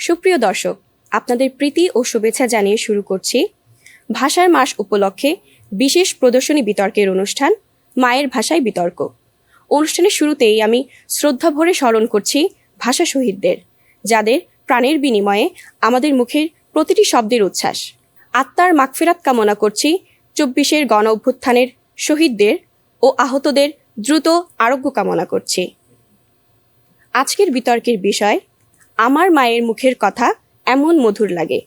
সুপ্রিয় দর্শক, আপনাদের প্রীতি ও শুভেচ্ছা জানিয়ে শুরু করছি ভাষার মাস উপলক্ষে বিশেষ প্রদর্শনী বিতর্কের অনুষ্ঠান মায়ের ভাষায় বিতর্ক। অনুষ্ঠানের শুরুতেই আমি শ্রদ্ধাভরে স্মরণ করছি ভাষা শহীদদের, যাদের প্রাণের বিনিময়ে আমাদের মুখের প্রতিটি শব্দের উচ্ছ্বাস। আত্মার মাগফিরাত কামনা করছি ২৪-এর গণ অভ্যুত্থানের শহীদদের ও আহতদের দ্রুত আরোগ্য কামনা করছি। আজকের বিতর্কের বিষয় আমার মায়ের মুখের কথা এমন মধুর লাগে।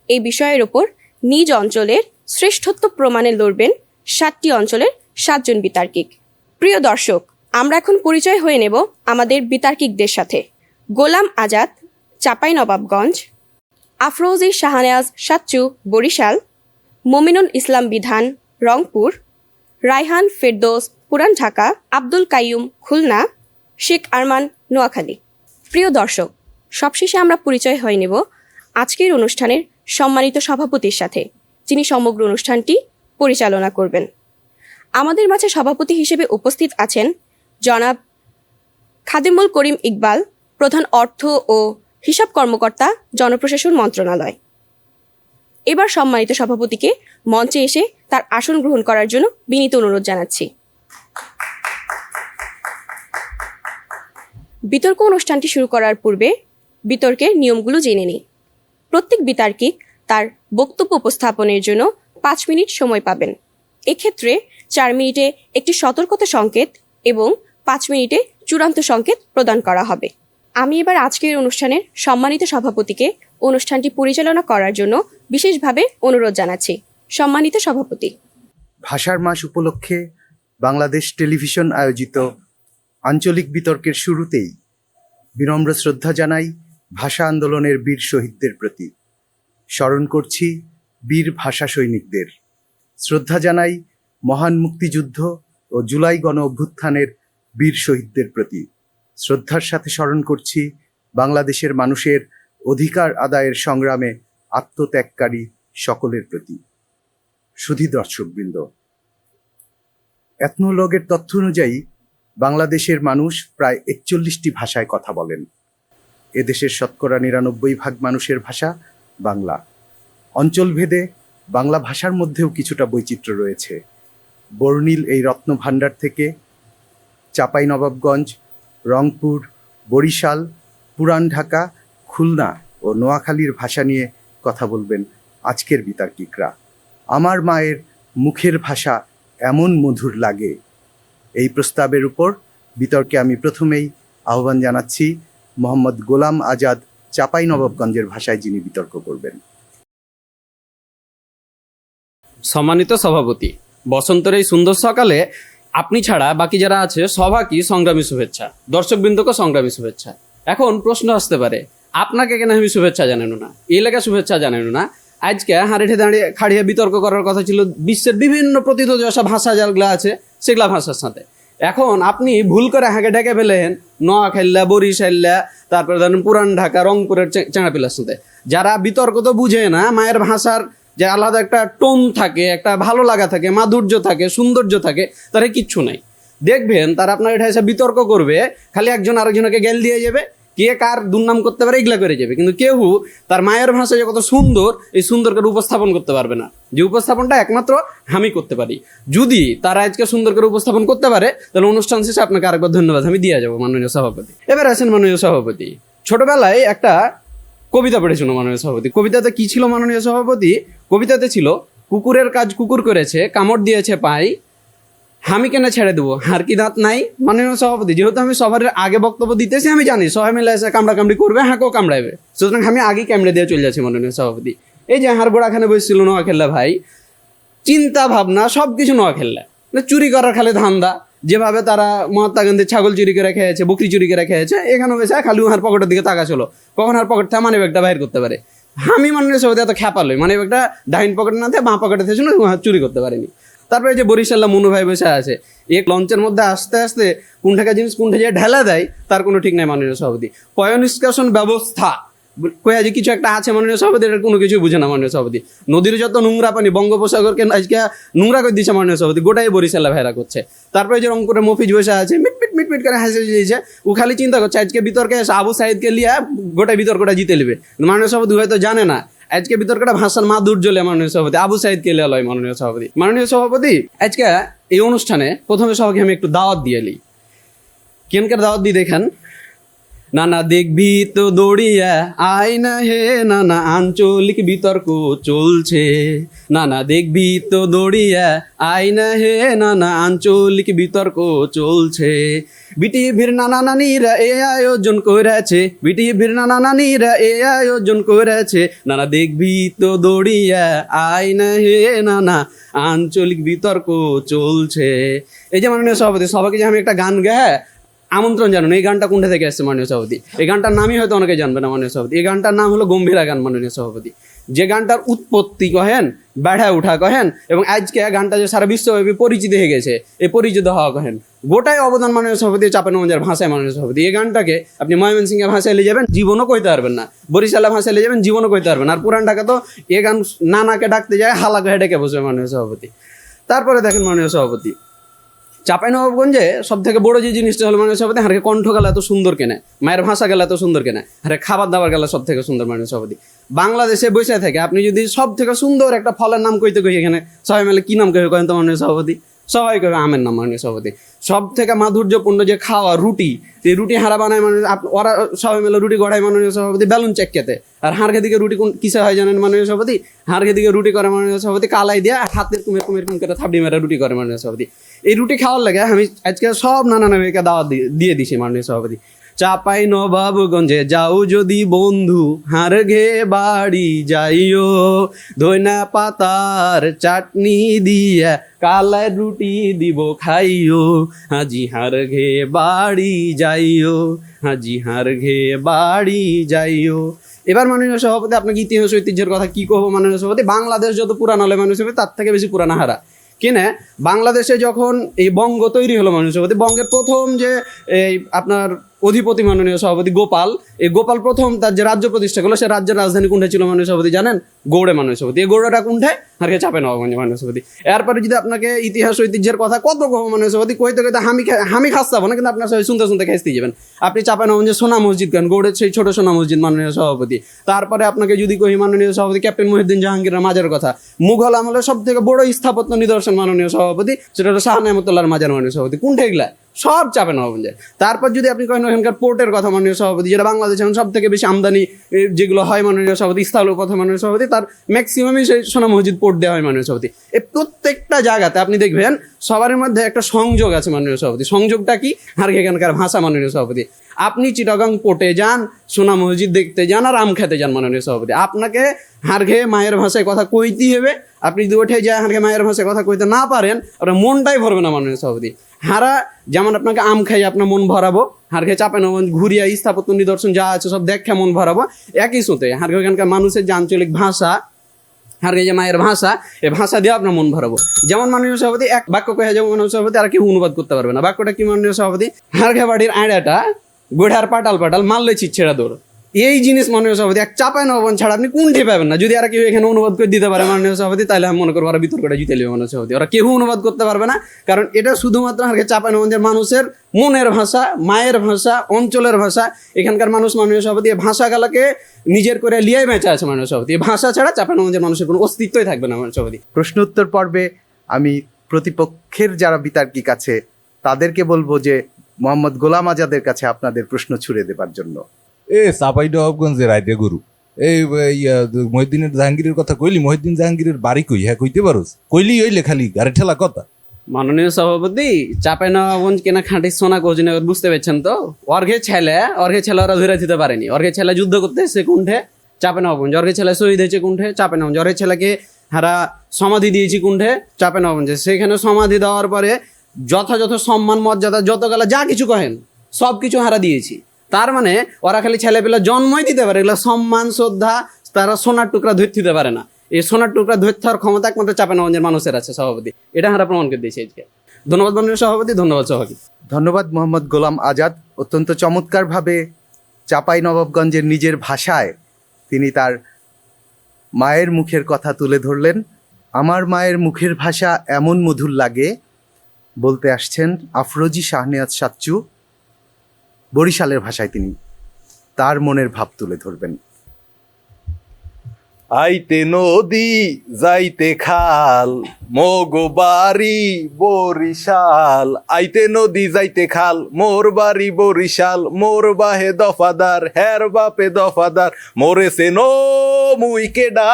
এই বিষয়ের ওপর নিজ অঞ্চলের শ্রেষ্ঠত্ব প্রমাণে লড়বেন ৭টি অঞ্চলের ৭ জন বিতার্কিক। প্রিয় দর্শক, আমরা এখন পরিচয় হয়ে নেব আমাদের বিতার্কিকদের সাথে। গোলাম আজাদ, চাঁপাইনবাবগঞ্জ; আফরোজি শাহনেওয়াজ সাচ্চু, বরিশাল; মমিনুল ইসলাম বিধান, রংপুর; রায়হান ফেরদৌস, পুরান ঢাকা; আব্দুল কাইয়ুম, খুলনা; শেখ আরমান, নোয়াখালী। প্রিয় দর্শক, সবশেষে আমরা পরিচয় হয়ে নেব আজকের অনুষ্ঠানের সম্মানিত সভাপতির সাথে, যিনি সমগ্র অনুষ্ঠানটি পরিচালনা করবেন। আমাদের মাঝে সভাপতি হিসেবে উপস্থিত আছেন জনাব খাদেমুল করিম ইকবাল, প্রধান অর্থ ও হিসাব কর্মকর্তা, জনপ্রশাসন মন্ত্রণালয়। এবার সম্মানিত সভাপতিকে মঞ্চে এসে তার আসন গ্রহণ করার জন্য বিনীত অনুরোধ জানাচ্ছি। বিতর্ক অনুষ্ঠানটি শুরু করার পূর্বে বিতর্কের নিয়মগুলো জেনে নিই। প্রত্যেক বিতার্কিক তার বক্তব্য উপস্থাপনের জন্য ৫ মিনিট সময় পাবেন। এক্ষেত্রে ৪ মিনিটে একটি সতর্কতা সংকেত এবং ৫ মিনিটে চূড়ান্ত সংকেত প্রদান করা হবে। আমি এবার আজকের অনুষ্ঠানের সম্মানিত সভাপতিকে অনুষ্ঠানটি পরিচালনা করার জন্য বিশেষভাবে অনুরোধ জানাচ্ছি। সম্মানিত সভাপতি। ভাষার মাস উপলক্ষে বাংলাদেশ টেলিভিশন আয়োজিত আঞ্চলিক বিতর্কের শুরুতেই বিনম্র শ্রদ্ধা জানাই ভাষা আন্দোলনের বীর শহীদদের প্রতি। স্মরণ করছি বীর ভাষা সৈনিকদের। শ্রদ্ধা জানাই মহান মুক্তিযুদ্ধ ও জুলাই গণ অভ্যুত্থানের বীর শহীদদের প্রতি। শ্রদ্ধার সাথে স্মরণ করছি বাংলাদেশের মানুষের অধিকার আদায়ের সংগ্রামে আত্মত্যাগকারী সকলের প্রতি। সুধী দর্শকবৃন্দ, এথনোলগের তথ্য অনুযায়ী বাংলাদেশের মানুষ প্রায় ৪১টি ভাষায় কথা বলেন। এদেশের শতকরা ৯৯% মানুষের ভাষা বাংলা। অঞ্চলভেদে বাংলা ভাষার মধ্যেও কিছুটা বৈচিত্র্য রয়েছে। বর্ণিল এই রত্নভাণ্ডার থেকে চাঁপাইনবাবগঞ্জ, রংপুর, বরিশাল, পুরান ঢাকা, খুলনা ও নোয়াখালীর ভাষা নিয়ে কথা বলবেন আজকের বিতার্কিকরা। আমার মায়ের মুখের ভাষা এমন মধুর লাগে, এই প্রস্তাবের উপর বিতর্কে আমি প্রথমেই আহ্বান জানাচ্ছি মোহাম্মদ গোলাম আজাদ, চাঁপাইনবাবগঞ্জের ভাষায় যিনি বিতর্ক করবেন। সম্মানিত সভাপতি, বসন্তের এই সুন্দর সকালে আপনি ছাড়া বাকি যারা আছে সবাইকে সংগ্রামী শুভেচ্ছা, দর্শকবৃন্দকে সংগ্রামী শুভেচ্ছা। এখন প্রশ্ন আসতে পারে, আপনাকে কেন আমি শুভেচ্ছা জানানো না, এই এলাকা শুভেচ্ছা জানানো না? আজকে হাঁড়িঠে দাঁড়িয়ে খাড়িয়ে বিতর্ক করার কথা ছিল বিশ্বের বিভিন্ন প্রথিত যেসব ভাষা যেগুলো আছে সেগুলা ভাষার সাথে। এখন আপনি ভুল করে হাঁকে ঢেকে ফেলেন নোয়াখাইল্লা, বরিশাল্লা, তারপরে ধরেন পুরান ঢাকা, রংপুরের চেঙাপিলার সাথে। যারা বিতর্ক তো বুঝে না, মায়ের ভাষার যে আলাদা একটা টোন থাকে, একটা ভালো লাগা থাকে, মাধুর্য থাকে, সৌন্দর্য থাকে, তারা কিচ্ছু নাই। দেখবেন তারা আপনার এটা এসে বিতর্ক করবে, খালি একজন আরেকজনকে গেল দিয়ে যাবে, কে কার দুর্নাম করতে পারে এগুলা করে যাবে, কিন্তু কেউ তার মায়ের ভাষা যে কত সুন্দর এই সুন্দরকে উপস্থাপন করতে পারবে না। যে উপস্থাপনটা একমাত্র আমি করতে পারি। যদি তারা আজকে সুন্দর করে উপস্থাপন করতে পারে, তাহলে অনুষ্ঠান শেষে আপনাকে আরেকবার ধন্যবাদ আমি দিয়ে যাবো মাননীয় সভাপতি। এবার আছেন মাননীয় সভাপতি। ছোটবেলায় একটা কবিতা পড়েছিল মাননীয় সভাপতি। কবিতাতে কি ছিল মাননীয় সভাপতি? কবিতাতে ছিল, কুকুরের কাজ কুকুর করেছে, কামড় দিয়েছে পাই, আমি কেন ছেড়ে দেবো, হার কি দাঁত নাই? মাননীয় সভাপতি, যেহেতু আমি সবার আগে বক্তব্য দিতেছি, আমি জানি সবাই মিলে এসে কামড়াকামড়ি করবে, হাঁকেও কামড়াইবে, সুতরাং আমি আগে কামড়ে দিয়ে চলে যাচ্ছি মাননীয় সভাপতি। এই যে হার গোড়াখানে বসছিল নোয়াখাল্লা ভাই, চিন্তা ভাবনা সব কিছু নোয়াখাল্লা, চুরি করার খালি ধান্দা। যেভাবে তারা মহাত্মা গান্ধীর ছাগল চুরি করে খেয়েছে, বকরি চুরি করে খেয়েছে, এখানেও বেশি খালি হার পকেটের দিকে তাকা ছিল, কখন আর পকেট থেকে মানি ব্যাগটা বাইর করতে পারে। আমি মাননীয় সভাপতি এত খ্যাপালই, মানি ব্যাগটা ডাইন পকেটে না থেকে বাঁ পকেটে থেকে চুরি করতে পারিনি। তারপরে যে বরিশাল্লা মনু ভাই বসে আছে, এক লঞ্চের মধ্যে আস্তে আস্তে কোনটাকা জিনিস কোনটা যে ঢেলা দেয় তার কোনো ঠিক নাই মাননীয় সভাপতি। পয় নিষ্কাশন ব্যবস্থা কয়ে যে কিছু একটা আছে মাননীয় সভাপতি, এটা কোনো কিছু বুঝে না মাননীয় সভাপতি। নদীর যত নোংরা পানি বঙ্গোপসাগরকে আজকে নোংরা করে দিচ্ছে মাননীয় সভাপতি, গোটাই বরিশাল্লা ভাইরা করছে। তারপরে যে রংপুরে মফিজ বসে আছে, মিটমিট মিট করে হাসি দিয়েছে। ও খালি চিন্তা করছে আজকে বিতর্কে এসে আবু সাইদকে লিয়া গোটা বিতর্কটা জিতে নেবে। মাননীয় সভাপতি হয়তো জানে না আজকে বিতর্কটা ভাষার মাধুর্য লে মাননীয় সভাপতি আবু সাইদকে লিয়া লয় মাননীয় সভাপতি। মাননীয় সভাপতি আজকে এই অনুষ্ঠানে প্রথমে সবাইকে আমি একটু দাওয়াত দিয়ে এলি। কেনকার দাওয়াত দিয়ে দেখেন, নানা দেখবি তো দৌড়িয়া আয় না হে নানা আঞ্চলিক বিতর্ক চলছে, নানা দেখবি তো দৌড়িয়া আয় না হে নানা আঞ্চলিক বিতর্ক চলছে। বিটিভির নানা নানিরা এ আয়োজন করেছে, বিটিভির নানা নানিরা এ আয়োজন করেছে, নানা দেখবি তো দৌড়িয়া আয় না হে নানা আঞ্চলিক বিতর্ক চলছে। এই যে মাননীয় সভাপতি সবাইকে যে আমি একটা গান গায় আমন্ত্রণ জানুন, এই গানটা কোনটা থেকে আসছে মাননীয় সভাপতি? এই গানটার নামই হয়তো অনেকে জানবে না মাননীয় সভাপতি। এই গানটার নাম হলো গম্ভীরা গান মাননীয় সভাপতি, যে গানটার উৎপত্তি কহেন, বেড়া উঠা কহেন, এবং আজকে গানটা যে সারা বিশ্বব্যাপী পরিচিতি হয়ে গেছে, এই পরিচিত হওয়া কহেন, গোটাই অবদান মাননীয় সভাপতি চাঁপাইনবাবগঞ্জের ভাষায় মাননীয় সভাপতি। এই গানটাকে আপনি ময়মনসিংহের ভাষায় নিয়ে যাবেন জীবনও কইতে পারবেন না, বরিশালের ভাষায় নিয়ে যাবেন জীবনও কইতে পারবেন না। আর পুরান ঢাকা তো এ গান নানাকে ডাকতে যায় হালাকে ডেকে বসবে মাননীয় সভাপতি। তারপরে দেখেন মাননীয় সভাপতি চাঁপাইনবাবগঞ্জে সব থেকে বড় যে জিনিসটা হলো মাননীয় সভাপতি, হারে কণ্ঠ গেলা এত সুন্দর কেনে, মায়ের ভাষা গেলা এত সুন্দর কেনে, হারে খাবার দাবার গেলা সব থেকে সুন্দর মাননীয় সভাপতি। বাংলাদেশে বসে থাকে আপনি যদি সব থেকে সুন্দর একটা ফলের নাম কইতে কই, এখানে সবাই মিলে কি নাম কই কেন তো মাননীয় সভাপতি? সবাই কবে আমের নাম মাননীয় সভাপতি। সব থেকে মাধুর্যপূর্ণ যে খাওয়া রুটি, এই রুটি হারা বানায় মাননীয়, ওরা সবাই মিলে রুটি গড়ায় মাননীয় সভাপতি বেলুন চেককেতে। আর হাড়কে দিকে রুটি কোন কিসে হয় জানেন মাননীয় সভাপতি? হাড়কে দিকে রুটি করে মাননীয় সভাপতি কালাই দিয়া হাতের কুমের কুমের কুম করে থাপড়ি মেরে রুটি করে মাননীয় সভাপতি। এই রুটি খাওয়ার লাগে আমি আজকে সব নানা নামীকে দাওয়াত দিয়ে দিছি মাননীয় সভাপতি। চাঁপাইনবাবগঞ্জে যাও যদি বন্ধু, হাড় ঘে বাড়ি যাইও, ধইনা পাতার চাটনি দিয়া কালাই রুটি দিব খাইও, হাজি হাড় ঘে বাড়ি যাইও, হাজি হাড় ঘে বাড়ি যাইও। এবার মাননীয় সভাপতি আপনাকে ইতিহাস ঐতিহ্যের কথা কি কহবো মাননীয় সভাপতি? বাংলাদেশ যত পুরান হলে মাননীয় সভাপতি তার থেকে বেশি পুরানা হারা কিনে। বাংলাদেশে যখন এই বঙ্গ তৈরি হলো মাননীয় সভাপতি, বঙ্গের প্রথম যে এই আপনার অধিপতি মাননীয় সভাপতি গোপাল, এই গোপাল প্রথম তার যে রাজ্য প্রতিষ্ঠা করলো, সে রাজ্যের রাজধানী কোনটা ছিল মাননীয় সভাপতি জানেন? গৌড়ে মাননীয় সভাপতি। এই গৌড়াটা কোনটায়? আর কে চাঁপাইনবাবগঞ্জে মাননীয় সভাপতি। এরপরে যদি আপনাকে ইতিহাস ঐতিহ্যের কথা কত কহ মাননীয় সভাপতি, কইতে কইতে আমি খাস্তাবো না, কিন্তু আপনার সবাই শুনতে শুনতে খেসতে যাবেন। আপনি চাঁপাইনবাবগঞ্জে সোনা মসজিদ কেন, গৌড়ের সেই ছোট সোনা মসজিদ মাননীয় সভাপতি। তারপরে আপনাকে যদি কই মাননীয় সভাপতি ক্যাপ্টেন মহিউদ্দিন জাহাঙ্গীরের মাজার কথা, মুঘল আমলের সব থেকে বড় স্থাপত্য নিদর্শন মাননীয় সভাপতি, সেটা হলো শাহ নেমতুল্লাহর মাজার মাননীয় সভাপতি। কোনটা এগুলা? সব চাঁপাইনবাবগঞ্জে। তারপর যদি আপনি কহেন ওখানকার পোর্টের কথা মাননীয় সভাপতি, যেটা বাংলাদেশে এখন সব থেকে বেশি আমদানি যেগুলো হয় মাননীয় সভাপতি, স্থলের কথা মাননীয় সভাপতি, তার ম্যাক্সিমামই সেই সোনা মসজিদ পোর্ট দেওয়া হয় মাননীয় সভাপতি। এই প্রত্যেকটা জায়গাতে আপনি দেখবেন সবার মধ্যে একটা সংযোগ আছে মাননীয় সভাপতি। সংযোগটা কি? আর এখানকার ভাষা মাননীয় সভাপতি। আপনি চিটাগাং পোর্টে যান, সোনা মসজিদ দেখতে যান, আর আম খেতে যান মাননীয় সভাপতি, আপনাকে হাড়ঘে মায়ের ভাষায় কথা কইতেই হবে। আপনি যদি ওঠে যায় হাড়ঘে মায়ের ভাষায় কথা কইতে না পারেন, আপনার মনটাই ভরবে না মাননীয় সভাপতি। হারা যেমন আপনাকে আম খাই আপনার মন ভরাবো, হাড়ঘে চাঁপাইনবাবগঞ্জ ঘুরিয়া স্থাপত্য নিদর্শন যা আছে সব দেখে মন ভরাবো। একই সুতে হাড়ঘে এখানকার মানুষের যে আঞ্চলিক ভাষা, হাড়ঘে যে মায়ের ভাষা, এই ভাষা দিয়ে আপনার মন ভরাবো। যেমন মাননীয় সভাপতি এক বাক্য কহে যাবো মাননীয় সভাপতি, আর কেউ অনুবাদ করতে পারবে না। বাক্যটা কি মাননীয় সভাপতি? হাড়ঘে বাড়ির আড়াটা গোড়ার পাটাল পাটাল মারলে চিচ্ছেড়া দৌড়। এই জিনিস মাননীয় সভাপতি এক চাঁপাইনবাবগঞ্জ ছাড়া আপনি কোনটি পাবেন না। যদি আর কেউ এখানে অনুবাদ করে দিতে পারে মাননীয় সভাপতি, তাহলে আমি মনে করবো ওরা বিতর্কটা জিতে নেবে মাননীয় সভাপতি। ওরা কেউ অনুবাদ করতে পারবে না, কারণ এটা শুধুমাত্র আগে চাঁপাইনবাবগঞ্জের মানুষের মনের ভাষা, মায়ের ভাষা, অঞ্চলের ভাষা। এখানকার মানুষ মাননীয় সভাপতি এই ভাষাগুলোকে নিজের করে লিয়াই বেঁচে আছে মাননীয় সভাপতি। এই ভাষা ছাড়া চাঁপাইনবাবগঞ্জের মানুষের কোনো অস্তিত্বই থাকবে না মাননীয় সভাপতি। প্রশ্নোত্তর পর্বে আমি প্রতিপক্ষের যারা বিতার্কিক আছে তাদেরকে বলবো যে মোহাম্মদ গোলাম আজাদের কাছে আপনাদের প্রশ্ন ছুড়ে দেবার জন্য। চাঁপাইনবাবগঞ্জের রাইতে গরু এই মহিউদ্দিনের জাহাঙ্গীরের কথা কইলি, মহিউদ্দিন জাহাঙ্গীরের বাড়ি কই? হ্যাঁ কইতে পারোস? কইলি হইলে খালি গাড়ি ঠেলা কথা। মাননীয় সভাপতি চাঁপাইনবাবগঞ্জ কেনা খাঁটি সোনা কোজিনে বুঝতে পারছেন তো? অর্ঘে ছেলে ওরা ধরে দিতে পারেনি। অর্ঘে ছেলে যুদ্ধ করতে এসে কুণ্ঠে চাঁপাইনবাবগঞ্জ, অর্ঘে ছেলে শহীদ হয়েছে কুণ্ঠে চাঁপাইনবাবগঞ্জ, অর্ঘে ছেলেকে হারা সমাধি দিয়েছি কুণ্ঠে চাঁপাইনবাবগঞ্জে। সেখানে সমাধি দেওয়ার পরে যথাযথ সম্মান মর্যাদা যত গেলা যা কিছু কহেন সব কিছু হারা দিয়েছি। তার মানে ওরা খালি ছেলেপেলে জন্মই দিতে পারে, এগুলো সম্মান শ্রদ্ধা তারা সোনার টুকরা ধরতে দিতে পারে না। এই সোনার টুকরা ধরতে হওয়ার ক্ষমতা একমাত্র চাঁপাইনবাবগঞ্জের মানুষের আছে সভাপতি। এটা হারা প্রমাণ করে দিয়েছে আজকে। ধন্যবাদ মাননীয় সভাপতি, ধন্যবাদ সভাপতি। ধন্যবাদ মোহাম্মদ গোলাম আজাদ। অত্যন্ত চমৎকারভাবে চাঁপাইনবাবগঞ্জের নিজের ভাষায় তিনি তার মায়ের মুখের কথা তুলে ধরলেন। আমার মায়ের মুখের ভাষা এমন মধুর লাগে, বলতে আসছেন আফরোজি শাহনেয়াজ সাচ্চু। বরিশালের ভাষায় তিনি তার মনের ভাব তুলে ধরবেন। আইতে নদী যাইতে খাল মোগো বাড়ি বরিশাল, আইতে নদী যাইতে খাল মোর বাড়ি বরিশাল, মোর বাহে দফাদার হের বাপে দফাদার, মোরে সেনো মুই কেডা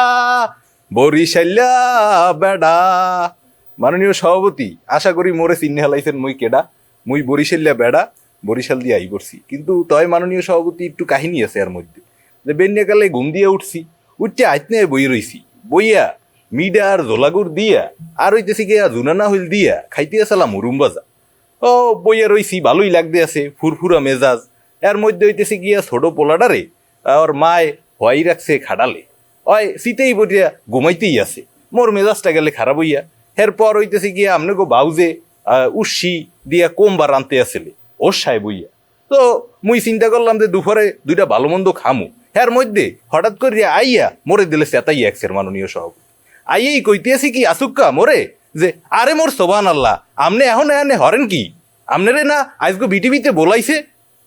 বরিশাল্লা বেডা। মাননীয় সভাপতি, আশা করি মোরে চিহ্নে হালাইছেন মুই কেডা। মুই বরিশাল্লা বেডা, বরিশাল দিয়ে আই করছি। কিন্তু তয় মাননীয় সভাপতি একটু কাহিনী আছে এর মধ্যে, যে বেন্যাকালে ঘুম দিয়ে উঠছি, উঠতে আইতনে বই রইছি, বইয়া মিডা আর জোলাগুর দিয়া আর হইতেছি গিয়া জুনানা হইল দিয়া খাইতে আসলাম মুরুম বাজা। ও বইয়া রইছি, ভালোই লাগতে আছে, ফুরফুরা মেজাজ। এর মধ্যে হইতেছি গিয়া ছোট পোলাডারে আর মায় হওয়াই রাখছে খাডালে, ওই শীতেই বইয়া ঘুমাইতেই আছে, মোর মেজাজটা গেলে খারাপ হইয়া। এরপর হইতেছি গিয়া আমনে গো বাউজে উস্সি দিয়া কোমবার আনতে আসলে ওর সাহেব বইয়া। তো মুই চিন্তা করলাম যে দুপুরে দুইটা ভালো মন্দ খামু। এর মধ্যে হঠাৎ করে আইয়া মোরে দিলে চেতাই একসের মাননীয় সভাপতি। আইয়াই কইতেছি কি আসুক্কা মোরে যে আরে মোর সোবান আল্লাহ, আমনে এখন এনে হরেন কি, আমনেরে না আজকে বিটিভিতে বলাইছে।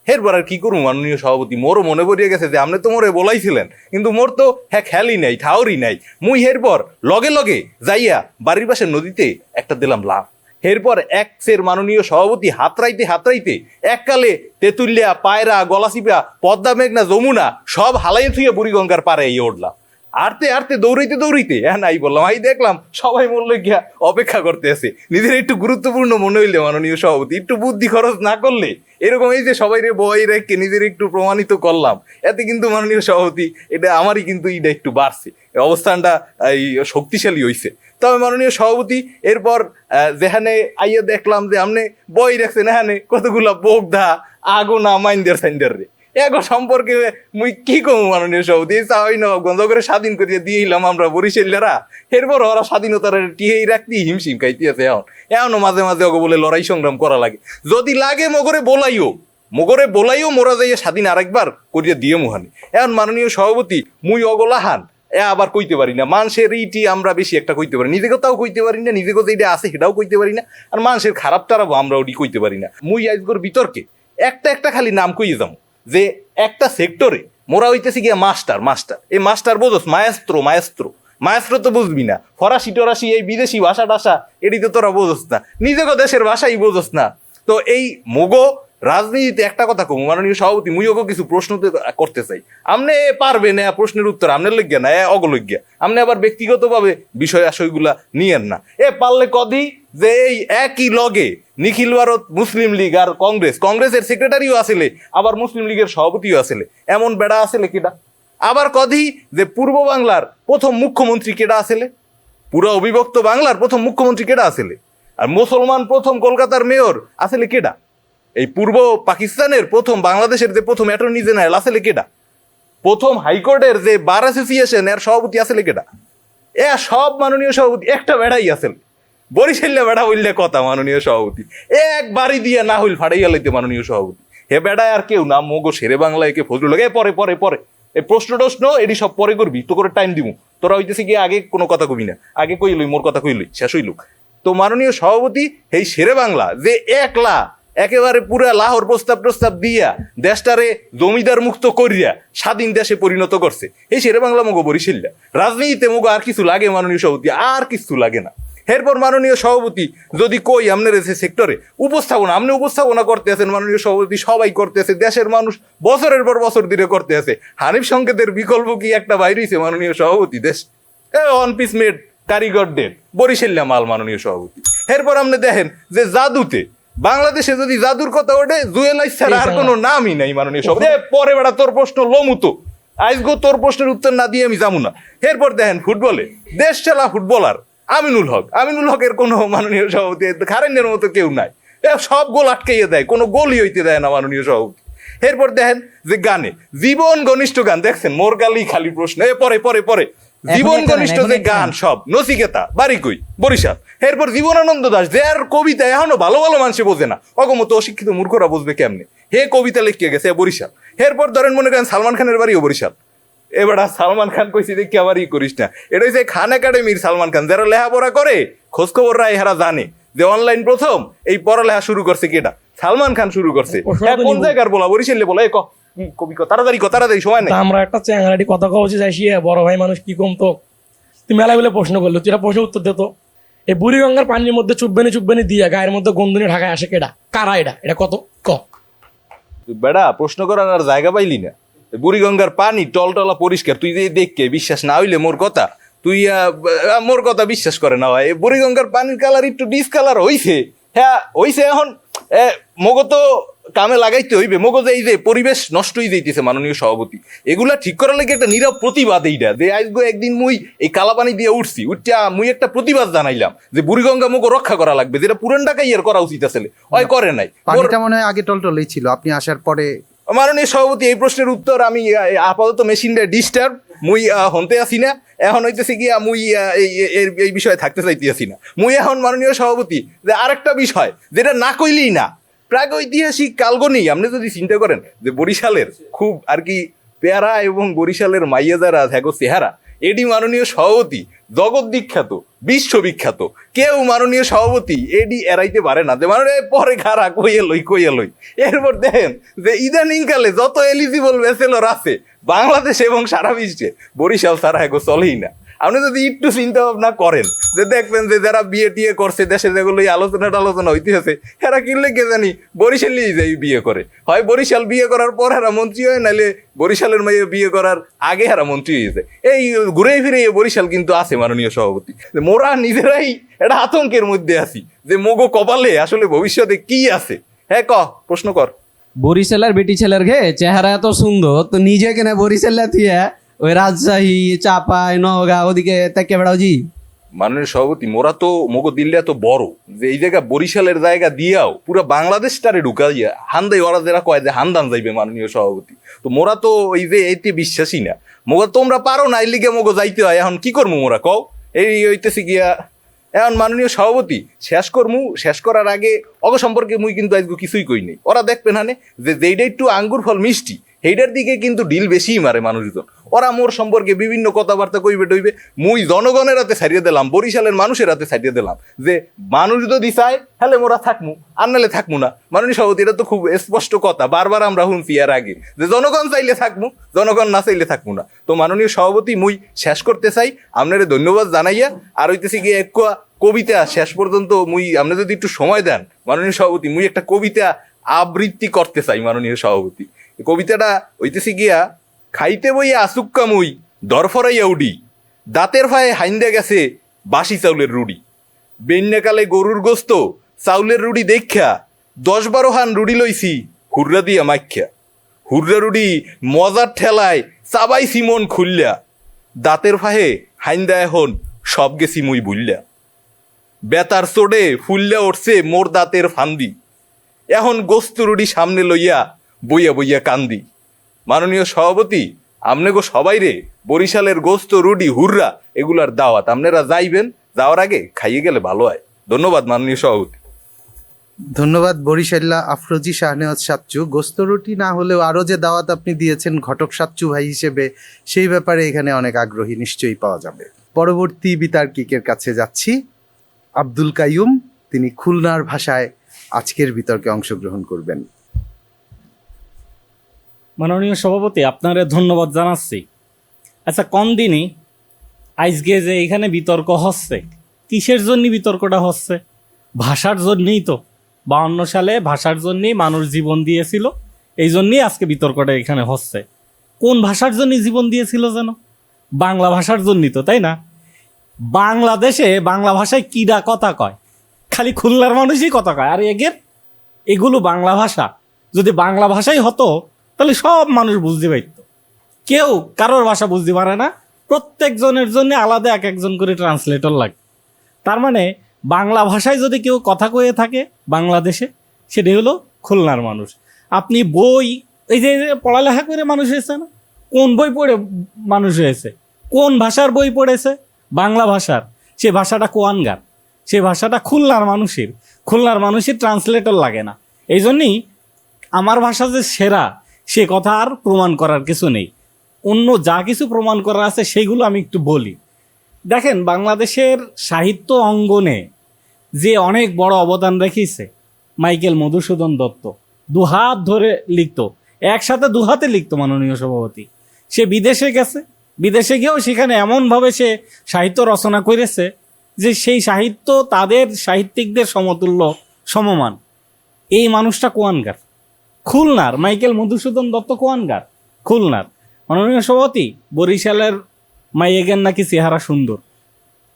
এরপর আর কি করবো মাননীয় সভাপতি, মোরও মনে পড়িয়ে গেছে যে আপনি তো মোরে বলাইছিলেন, কিন্তু মোর তো হ্যাঁ খেয়ালই নাই, ঠাউরই নাই। মুই এরপর লগে লগে যাইয়া বাড়ির পাশে নদীতে একটা দিলাম লাভ। এরপর একসের মাননীয় সভাপতি হাতরাইতে এককালে তেঁতুলিয়া, পায়রা, গলাচিপা, পদ্মা, মেঘনা, যমুনা সব হালাই থুয়ে বুড়িগঙ্গার পারে এই উঠলাম। আরতে দৌড়াইতে নাই বললাম, আই দেখলাম সবাই মূল্য গিয়া অপেক্ষা করতে আছে। নিজের একটু গুরুত্বপূর্ণ মনে হইলে মাননীয় সভাপতি একটু বুদ্ধি খরচ না করলে এরকম এই যে সবাই রে বই রেখে নিজের একটু প্রমাণিত করলাম, এতে কিন্তু মাননীয় সভাপতি এটা আমারই কিন্তু এটা একটু বাড়ছে, অবস্থানটা এই শক্তিশালী হইছে। তবে মাননীয় সভাপতি এরপর যেখানে আইয়া দেখলাম যে আপনি বই রাখছেন, এখানে কতগুলা বোগদা আগুনা মাইন্দার সাইন্দার রে এগো সম্পর্কে মুই কি কমু মাননীয় সভাপতি, চাই না গন্ধ করে স্বাধীন করিয়া দিয়েইলাম আমরা বরিশালেরা। এরপর ওরা স্বাধীনতার টিহেই রাখতে হিমশিম খাইতে আছে। এখনো মাঝে মাঝে ওকে বলে লড়াই সংগ্রাম করা লাগে, যদি লাগে মোগরে বলাইও মোরা যাইয়া স্বাধীন আরেকবার করিয়া দিয়ে মুহানি। এখন মাননীয় সভাপতি মুই অগলাহান আবার কইতে পারি না, মানুষের ইটি আমরা বেশি একটা কইতে পারি, নিজেকে তাও কইতে পারি না, নিজেকে যেটা আছে সেটাও কইতে পারি না, আর মানুষের খারাপ টারাবো আমরা ওটি কইতে পারি না। মুই আজগর বিতর্কে একটা খালি নাম কইয়ে যাবো যে একটা সেক্টরে মোরা হইতেছি গিয়া মাস্টার। এই মাস্টার বোঝস, মায়াস্ত্র তো বুঝবি না, ফরাসি টরাসি এই বিদেশি ভাষা টাষা এটি তো তোরা বোঝস না, নিজেকে দেশের ভাষাই বোঝস না। তো এই মোগো রাজনীতিতে একটা কথা কম মাননীয় সভাপতি, মুই ওকে কিছু প্রশ্ন করতে চাই। আমনে পারবে না প্রশ্নের উত্তর, আমনের লজ্ঞা না অগলজ্ঞা, আমনে আবার ব্যক্তিগতভাবে বিষয় আশয়গুলা নিয়েন না। পারলে কদি যে এই একই লগে নিখিল ভারত মুসলিম লীগ আর কংগ্রেসের সেক্রেটারিও আসলে, আবার মুসলিম লীগের সভাপতিও আসলে, এমন বেড়া আসলে কেডা? আবার কদি যে পূর্ব বাংলার প্রথম মুখ্যমন্ত্রী কেডা আসলে, পুরো অবিভক্ত বাংলার প্রথম মুখ্যমন্ত্রী কেডা আসলে, আর মুসলমান প্রথম কলকাতার মেয়র আসলে কেডা, এই পূর্ব পাকিস্তানের প্রথম বাংলাদেশের যে প্রথম অ্যাটর্নি জেনারেল আসলে কেডা, প্রথম হাইকোর্টের যে বার অ্যাসোসিয়েশন এর সভাপতি আসলে কেডা, সব মাননীয় সভাপতি একটা বেড়াই আসলে। বরিশালে বেড়া হইলে কথা মাননীয় সভাপতি একবারই দিয়ে না হইল ফাড়াইয়া লাইতে মাননীয় সভাপতি। হে বেড়ায় আর কেউ না, মোগো শেরে বাংলা একে ফজলুল লাগে পরে এই প্রশ্ন টশ্ন এটি সব পরে করবি, তো করে টাইম দিব, তোরা হইতেছে গিয়ে আগে কোনো কথা কবি না, আগে কইলই মোর কথা কইলই শেষ হইলুক। তো মাননীয় সভাপতি এই শেরে বাংলা যে একলা একেবারে পুরা লাহোর প্রস্তাব দিয়া দেশটারে জমিদার মুক্ত করিয়া স্বাধীন দেশে পরিণত করছে, এই শেরে বাংলা মোগো বরিশাল্লা। রাজনীতিতে মোগো আর কিছু লাগে মাননীয় সভাপতি, আর কিছু লাগে না। এরপর মাননীয় সভাপতি যদি কই আপনার এসে সেক্টরে আপনি উপস্থাপনা করতে আছেন মাননীয় সভাপতি, সবাই করতে আছে, দেশের মানুষ বছরের পর বছর ধরে করতে আছে। হানিফ সংকেতের বিকল্প কি একটা বাইরে হইছে মাননীয় সভাপতি? দেশ ওয়ান পিস মেড কারিগর ডেট বরিশাল্লা মাল মাননীয় সভাপতি। এরপর আপনি দেখেন যে জাদুতে বাংলাদেশে যদি জাদুর কথা ওঠে জুয়েলাইস ছাড়া আর কোনো নামই নাই মাননীয় সভাপতি। পরে বেড়া তোর প্রশ্ন লমুতো, আজগো তোর প্রশ্নের উত্তর না দিয়ে আমি যাবো না। এরপর দেখেন ফুটবলে দেশ চালা ফুটবলার আমিনুল হকের কোনো মাননীয় সভাপতি খারেনের মতো কেউ নাই, সব গোল আটকাইয়ে দেয়, কোনো গোলই হইতে দেয় না মাননীয় সভাপতি। এরপর দেখেন যে গানে জীবন ঘনিষ্ঠ গান দেখছেন, মোর গালি খালি প্রশ্ন পরে জীবন ঘনিষ্ঠ যে গান সব নচিকেতা বাড়ি কই বরিশাল। এরপর জীবনানন্দ দাশ যে আর কবিতা এখনো ভালো মানুষে বোঝে না, অগমত অশিক্ষিত মূর্খরা বুঝবে কেমনে, হে কবিতা লিখিয়ে গেছে বরিশাল। এরপর ধরেন মনে করেন সালমান খানের বাড়িও বরিশাল। এবার সালমান খান কইছি দেখি আবার করিস না, এটা হচ্ছে খান একাডেমির সালমান খান, যারা লেখাপড়া করে খোঁজখবর রায় এরা জানে যে অনলাইন প্রথম এই পড়ালেখা শুরু করছে কেটা? সালমান খান শুরু করছে। হ্যাঁ, কোন জায়গার বলা? বরিশালে বলা। কবি তাড়াতাড়ি সময় নেই। আমরা একটা চ্যাংরাটি কথা কওয়া চাইছি, বড় ভাই মানুষ কি কম তো তুই মেলা বলে প্রশ্ন করলো, তুই প্রশ্ন উত্তর দে তো। এই বুড়িগঙ্গার পানির মধ্যে চুপবেনি দিয়ে গায়ের মধ্যে গন্ধুনি ঢাকায় আসে কেডা? কারা এটা কত ক? বেড়া প্রশ্ন করার আর জায়গা পাইলি না। বুড়িগঙ্গার পানি টলটলা পরিষ্কার, তুই যে দেখকে বিশ্বাস না হইলে মোর কথা তুই মোর কথা বিশ্বাস করে না হয়। বুড়িগঙ্গার পানির কালার একটু ডিসকালার হইছে, হ্যাঁ হইছে। এখন মগো তো কামে লাগাইতে হইবে। মগো যে এই যে পরিবেশ নষ্ট হয়ে যাইতেছে মাননীয় সভাপতি, এগুলা ঠিক করার লাগে একটা নীরব প্রতিবাদ। এইটা যে আজকে একদিন মুই এই কালাপানি দিয়ে উঠছি, উঠটা মুই একটা প্রতিবাদ জানাইলাম যে বুড়িগঙ্গা মগো রক্ষা করা লাগবে, যেটা পুরান ঢাকায় ইয়ের করা উচিত আসলে ওই করে নাই। পানিটা মনে হয় আগে টলটলেই ছিল, আপনি আসার পরে। মাননীয় সভাপতি, এই প্রশ্নের উত্তর আমি আপাতত মেশিনটা ডিস্টার্ব মুই হনতে আসি না। এখন হইতেছে গিয়া মুই এই বিষয়ে থাকতে চাইতে আসি না। মুই এখন মাননীয় সভাপতি যে আরেকটা বিষয় যেটা না কইলেই না, প্রাগৈতিহাসিক কালগণেই আপনি যদি চিন্তা করেন যে বরিশালের খুব আর কি পেয়ারা এবং বরিশালের মাইয়া যারা থাকো চেহারা, এডি মাননীয় সভাপতি জগৎ বিখ্যাত, বিশ্ববিখ্যাত। কেউ মাননীয় সভাপতি এডি এড়াইতে পারে না যে মানে পরে খারা কইয়ে লই। এরপর দেখেন যে ইদানিং কালে যত এলিজিবল ব্যাচেলর আছে বাংলাদেশ এবং সারা বিশ্বে, বরিশাল ছাড়া এগো চলেই না। আপনি যদি একটু চিন্তা ভাবনা করেন যে দেখবেন যে যারা বিয়ে টিয়ে করছে দেশে, যেগুলো আলোচনা হইতেছে, এরা কিনলে কে জানি বরিশালেই যাই বিয়ে করে। হয় বরিশাল বিয়ে করার পর এরা মন্ত্রী হয়, নাহলে বরিশালের মেয়ে বিয়ে করার আগে এরা মন্ত্রী হয়েছে। এই ঘুরে ফিরে বরিশাল কিন্তু আছে মাননীয় সভাপতি। মোরা নিজেরাই এটা আতঙ্কের মধ্যে আছি যে মগো কপালে আসলে ভবিষ্যতে কি আছে। হ্যাঁ প্রশ্ন কর। বরিশালের বেটি ছেলের ঘে চেহারা এত সুন্দর, তো নিজে কেনে বরিশালে থিয়ে ওই রাজশাহী, চাপাই, নওগাঁ ওদিকে তাকে বেড়াও জি। মাননীয় সভাপতি, মোরা তো মগো দিল্লি এত বড় যে এই জায়গা বরিশালের জায়গা দিয়াও পুরো বাংলাদেশটারে ঢুকাইয়া হান্দাই ওরা যারা কয় যে হান্দান যাইবে মাননীয় সভাপতি। তো মোরা তো এই যে এতে বিশ্বাসী না। মগো তোমরা পারো না, এই লিগে মগো যাইতে হয়। এখন কি করবো মোরা কও? এই হইতেছি গিয়া এখন মাননীয় সভাপতি শেষ করার আগে অগ সম্পর্কে মুই কিন্তু আজকে কিছুই কই নেই। ওরা দেখবেন হানে যে যেইটা একটু আঙ্গুর ফল মিষ্টি সেইটার দিকে কিন্তু ডিল বেশিই মারে মানুষজন। ওরা মোর সম্পর্কে বিভিন্ন কথাবার্তা কইবে টইবে, মুই জনগণের হাতে ছাড়িয়ে দিলাম, বরিশালের মানুষের হাতে ছাড়িয়ে দিলাম যে মানুষ যদি চায় তাহলে মোরা থাকমু, আর নাহলে থাকমু না। মাননীয় সভাপতি, এটা তো খুব স্পষ্ট কথা, বারবার আমরা শুনছি এর আগে যে জনগণ চাইলে থাকমু, জনগণ না চাইলে থাকমু না। তো মাননীয় সভাপতি, মুই শেষ করতে চাই আপনারে ধন্যবাদ জানাইয়া। আর হইতেছি গিয়ে এক কবিতা শেষ পর্যন্ত মুই আপনি যদি একটু সময় দেন মাননীয় সভাপতি, মুই একটা কবিতা আবৃত্তি করতে চাই মাননীয় সভাপতি। কবিতাটা হইতেছি গিয়া, খাইতে বইয়া আসুক্কা মুই দরফরাইয়া উডি, দাঁতের ফায়ে হাইন্দা গেছে বাসি চাউলের রুডি, বেন্যাকালে গরুর গোস্ত চাউলের রুডি দেখা 10-12 হান রুডি লইছি হুররা দিয়া মাইখ্যা, হুররা রুডি মজার ঠেলায় চাবাই সিমন খুললা, দাঁতের ফাহে হাইন্দা এখন সব গেছি মুই বুললা, বেতার চোডে ফুললা উঠছে মোর দাঁতের ফান্দি, এখন গোস্ত রুডি সামনে লইয়া বইয়া বইয়া কান্দি। মাননীয় সভাপতি, আমনে গো সবাই রে বরিশালের গোস্ত রুডি হুররা এগুলার দাওয়াত, আপনারা যাইবেন, যাওয়ার আগে খাইয়ে গেলে ভালো হয়। ধন্যবাদ মাননীয় সভাপতি। ধন্যবাদ বরিশাল্লা আফরোজি শাহনেওয়াজ সাচ্চু। গোস্ত রুটি না হলেও আরও যে দাওয়াত আপনি দিয়েছেন ঘটক সাচ্চু ভাই হিসেবে, সেই ব্যাপারে এখানে অনেক আগ্রহী নিশ্চয়ই পাওয়া যাবে। পরবর্তী বিতার্কিকের কাছে যাচ্ছি, আব্দুল কাইয়ুম। তিনি খুলনার ভাষায় আজকের বিতর্কে অংশগ্রহণ করবেন। মাননীয় সভাপতি, আপনারে ধন্যবাদ জানাচ্ছি। আচ্ছা, কোন দিনই আজকে যে এখানে বিতর্ক হচ্ছে, কিসের জন্য বিতর্কটা হচ্ছে? ভাষার জন্যই তো। 52 সালে ভাষার জন্যই মানুষ জীবন দিয়েছিল, এই জন্যই আজকে বিতর্কটা এখানে হচ্ছে। কোন ভাষার জন্য জীবন দিয়েছিল যেন? বাংলা ভাষার জন্যই তো, তাই না? বাংলাদেশে বাংলা ভাষায় কিডা কথা কয়? খালি খুলনার মানুষই কথা কয়। আর এগুলো বাংলা ভাষা যদি বাংলা ভাষাই হতো তাহলে সব মানুষ বুঝতে পারত। কেউ কারোর ভাষা বুঝতে পারে না, প্রত্যেকজনের জন্য আলাদা এক একজন করে ট্রান্সলেটর লাগে। তার মানে বাংলা ভাষায় যদি কেউ কথা কয়ে থাকে বাংলাদেশে, সেটা হলো খুলনার মানুষ। আপনি বই, এই যে পড়ালেখা করে মানুষ হয়েছে না, কোন বই পড়ে মানুষ হয়েছে? কোন ভাষার বই পড়েছে? বাংলা ভাষার। সে ভাষাটা কোয়ানগার, সে ভাষাটা খুলনার মানুষের ট্রান্সলেটর লাগে না। এই জন্যই আমার ভাষা যে সেরা, সে কথা আর প্রমাণ করার কিছু নেই। অন্য যা কিছু প্রমাণ করার আছে সেগুলো আমি একটু বলি। দেখেন, বাংলাদেশের সাহিত্য অঙ্গনে যে অনেক বড় অবদান রেখেছে, মাইকেল মধুসূদন দত্ত। দুহাত ধরে লিখতো, একসাথে দুহাতে লিখতো মাননীয় সভাপতি। সে বিদেশে গেছে, বিদেশে গিয়েও সেখানে এমনভাবে সে সাহিত্য রচনা করেছে যে সেই সাহিত্য তাদের সাহিত্যিকদের সমতুল্য, সমমান। এই মানুষটা কোয়ানগার, খুলনার। মাইকেল মধুসূদন দত্ত কোয়ানগার, খুলনার। মাননীয় সভাপতি, বরিশালের মাইয়েগের নাকি চেহারা সুন্দর।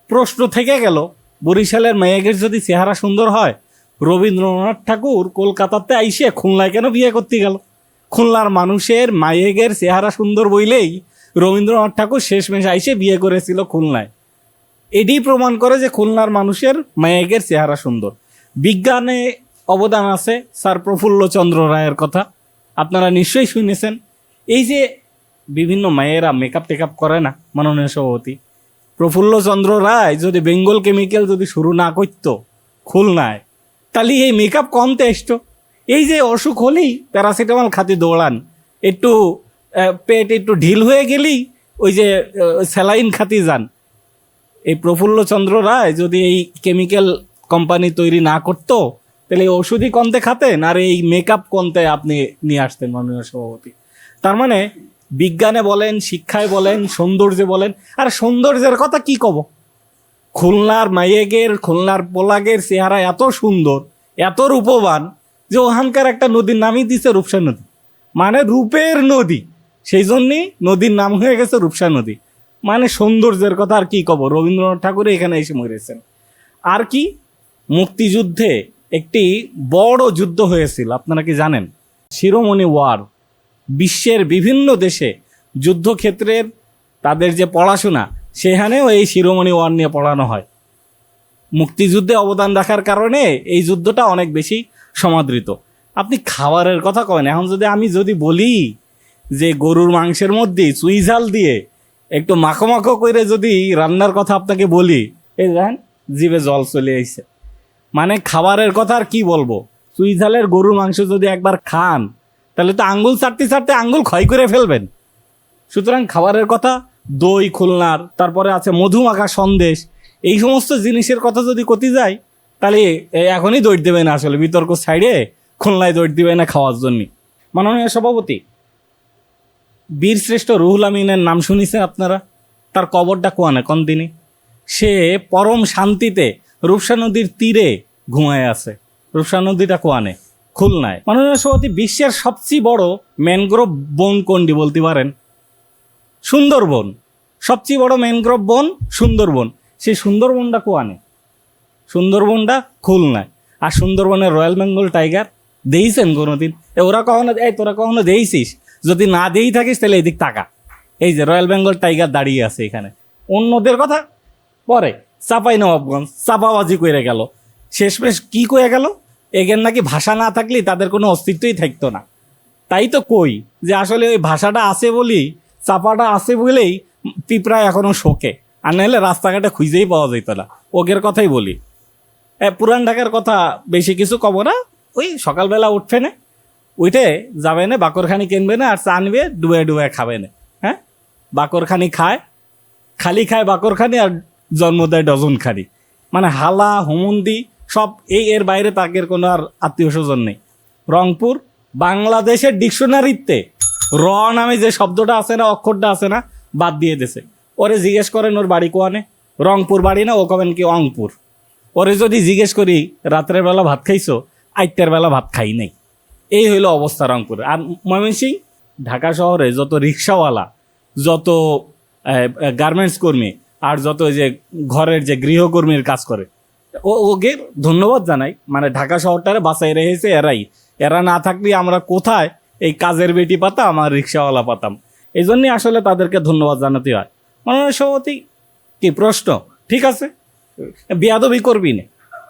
প্রশ্ন থেকে গেল, বরিশালের মাইয়েগের যদি চেহারা সুন্দর হয়, রবীন্দ্রনাথ ঠাকুর কলকাতাতে আইসে খুলনায় কেন বিয়ে করতে গেল? খুলনার মানুষের মাইয়েগের চেহারা সুন্দর বইলেই রবীন্দ্রনাথ ঠাকুর শেষমেশ আইসে বিয়ে করেছিল খুলনায়। এটি প্রমাণ করে যে খুলনার মানুষের মাইয়েগের চেহারা সুন্দর। বিজ্ঞানে অবদান আছে স্যার প্রফুল্লচন্দ্র রায়ের কথা আপনারা নিশ্চয়ই শুনেছেন। এই যে বিভিন্ন মায়েরা মেকআপ টেকআপ করে না মাননীয় সভাপতি, প্রফুল্লচন্দ্র রায় যদি বেঙ্গল কেমিক্যাল যদি শুরু না করত খুলনায়, তাহলে এই মেকআপ কমতে আসতো। এই যে অসুখ হলেই প্যারাসিটামল খাতে দৌড়ান, একটু পেট একটু ঢিল হয়ে গেলেই ওই যে স্যালাইন খাতে যান। এই প্রফুল্লচন্দ্র রায় যদি এই কেমিক্যাল কোম্পানি তৈরি না করতো, তাহলে এই ওষুধই কমতে খাতেন আর এই মেকআপ কমতে আপনি নিয়ে আসতেন মাননীয় সভাপতি। তার মানে বিজ্ঞানে বলেন, শিক্ষায় বলেন, সৌন্দর্যে বলেন। আর সৌন্দর্যের কথা কি কব, খুলনার মাইয়েগের, খুলনার পোলাগের চেহারা এত সুন্দর, এত রূপবান যে ওখানকার একটা নদীর নামই দিছে রূপসা নদী, মানে রূপের নদী। সেই জন্যই নদীর নাম হয়ে গেছে রূপসা নদী। মানে সৌন্দর্যের কথা আর কি কব, রবীন্দ্রনাথ ঠাকুর এখানে এসে মরেছেন। আর কি, মুক্তিযুদ্ধে একটি বড় যুদ্ধ হয়েছিল, আপনারা কি জানেন? শিরোমণি ওয়ার। বিশ্বের বিভিন্ন দেশে যুদ্ধক্ষেত্রের তাদের যে পড়াশোনা, সেখানেও এই শিরোমণি ওয়ার নিয়ে পড়ানো হয়। মুক্তিযুদ্ধে অবদান রাখার কারণে এই যুদ্ধটা অনেক বেশি সমাদৃত। আপনি খাবারের কথা কবেন, এখন আমি যদি বলি যে গরুর মাংসের মধ্যে চুই ঝাল দিয়ে একটু মাখো মাখো করে যদি রান্নার কথা আপনাকে বলি, এই দেখেন জিভে জল চলে আসছে। মানে খাবারের কথা আর কি বলবো, চুই ঝালের গরুর মাংস যদি একবার খান, তাহলে তো আঙ্গুল চাটতে চাটতে আঙ্গুল ক্ষয় করে ফেলবেন। সুতরাং খাবারের কথা, দই খুলনার, তারপরে আছে মধুমাখা সন্দেশ, এই সমস্ত জিনিসের কথা যদি করতে যাই, তাহলে এখনই দৌড় দেবে না, আসলে বিতর্ক সাইডে খুলনায় দৌড় দেবে না খাওয়ার জন্য। মাননীয় সভাপতি, বীরশ্রেষ্ঠ রুহুল আমিনের নাম শুনেছেন আপনারা? তার কবরটা কোয়ানে কোন দিনে? সে পরম শান্তিতে রূপসা নদীর তীরে ঘুমায় আছে। রূপসা নদীটা কোয়ানে? খুলনায়। মাননীয় সভাপতি, বিশ্বের সবচেয়ে বড় ম্যানগ্রোভ বন কোনটি বলতে পারেন? সুন্দরবন। সবচেয়ে বড় ম্যানগ্রোভ বন সুন্দরবন। সেই সুন্দরবনটা কোয়ানে? সুন্দরবনটা খুলনায়। আর সুন্দরবনের রয়্যাল বেঙ্গল টাইগার দেইছেন কোনোদিন? ওরা কখনো, তোরা কখনো দেইছিস? যদি না দিয়েই থাকিস তাহলে এদিক টাকা, এই যে রয়্যাল বেঙ্গল টাইগার দাঁড়িয়ে আছে এখানে। অন্যদের কথা পরে, চাপাই নবাবগঞ্জ চাপাবাজি করে গেল, শেষমেশ কি করে গেল, এগের নাকি ভাষা না থাকলে তাদের কোনো অস্তিত্বই থাকতো না। তাই তো কই যে আসলে ওই ভাষাটা আছে বলি, চাপাটা আছে বলেই পিঁপড়া এখনো শোকে, আর নাহলে রাস্তাঘাটে খুঁজেই পাওয়া যেত না। ওগের কথাই বলি। পুরান ঢাকার কথা বেশি কিছু কব না। ওই সকালবেলা উঠবে না, উঠে যাবে না, বাকরখানি কিনবে না, আর চা নিবে, ডুবে ডুবে খাবে না। হ্যাঁ, বাকরখানি খায়, খালি খায় বাকরখানি, আর জন্ম দেয় ডজন খানি। মানে হালা হুমুন্দি সব, এর বাইরে তাকের কোনো আর আত্মীয় স্বজন নেই। রংপুর, বাংলাদেশের ডিকশনারিতে র নামে যে শব্দটা আছে না, অক্ষরটা আছে না, বাদ দিয়ে দিয়েছে। ওরে জিজ্ঞেস করেন ওর বাড়ি কোয়ানে, রংপুর বাড়ি না, ও কবেন কি অংপুর। ওরে যদি জিজ্ঞেস করি রাত্রের বেলা ভাত খাইছো, আইতের বেলা ভাত খাই নাই। এই হইলো অবস্থা রংপুরে। আর ময়মনসিংহ, ঢাকা শহরে যত রিক্সাওয়ালা, যত গার্মেন্টস কর্মী, আর যত যে ঘরের যে গৃহকর্মীর কাজ করে, ওকে ধন্যবাদ জানাই। মানে ঢাকা শহরটারে বাঁচাই রেখেছে এরাই। এরা না থাকলে আমরা কোথায় এই কাজের বেটি পাতাম আর রিক্সাওয়ালা পাতাম। এই জন্যই আসলে তাদেরকে ধন্যবাদ জানাতে হয়। মাননীয় সভাপতি, কি প্রশ্ন? ঠিক আছে, বেয়াদবি করবি না,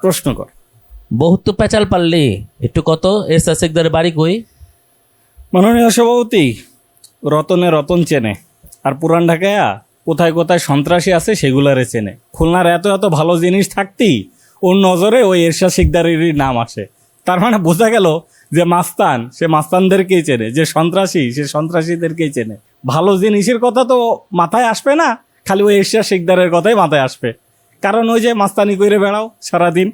প্রশ্ন কর। বহুত তো পেঁচাল পারলি, একটু কত এরশাদ সিকদারের বাড়ি কই? মাননীয় সভাপতি, রতনে রতন চেনে, আর পুরান ঢাকায় কোথায় কোথায় সন্ত্রাসী আছে সেগুলারে চেনে। খুলনার এত এত ভালো জিনিস থাকতেই ওর নজরে ওই এরশাদ সিকদারেরই নাম আসে। তার মানে বোঝা গেল যে মাস্তান, সে মাস্তানদেরকেই চেনে, যে সন্ত্রাসী, সে সন্ত্রাসীদেরকেই চেনে। ভালো জিনিসের কথা তো মাথায় আসবে না, খালি ওই এরশাদ সিকদারের কথাই মাথায় আসবে। কারণ ওই যে মাস্তানি করে বেড়াও সারাদিন,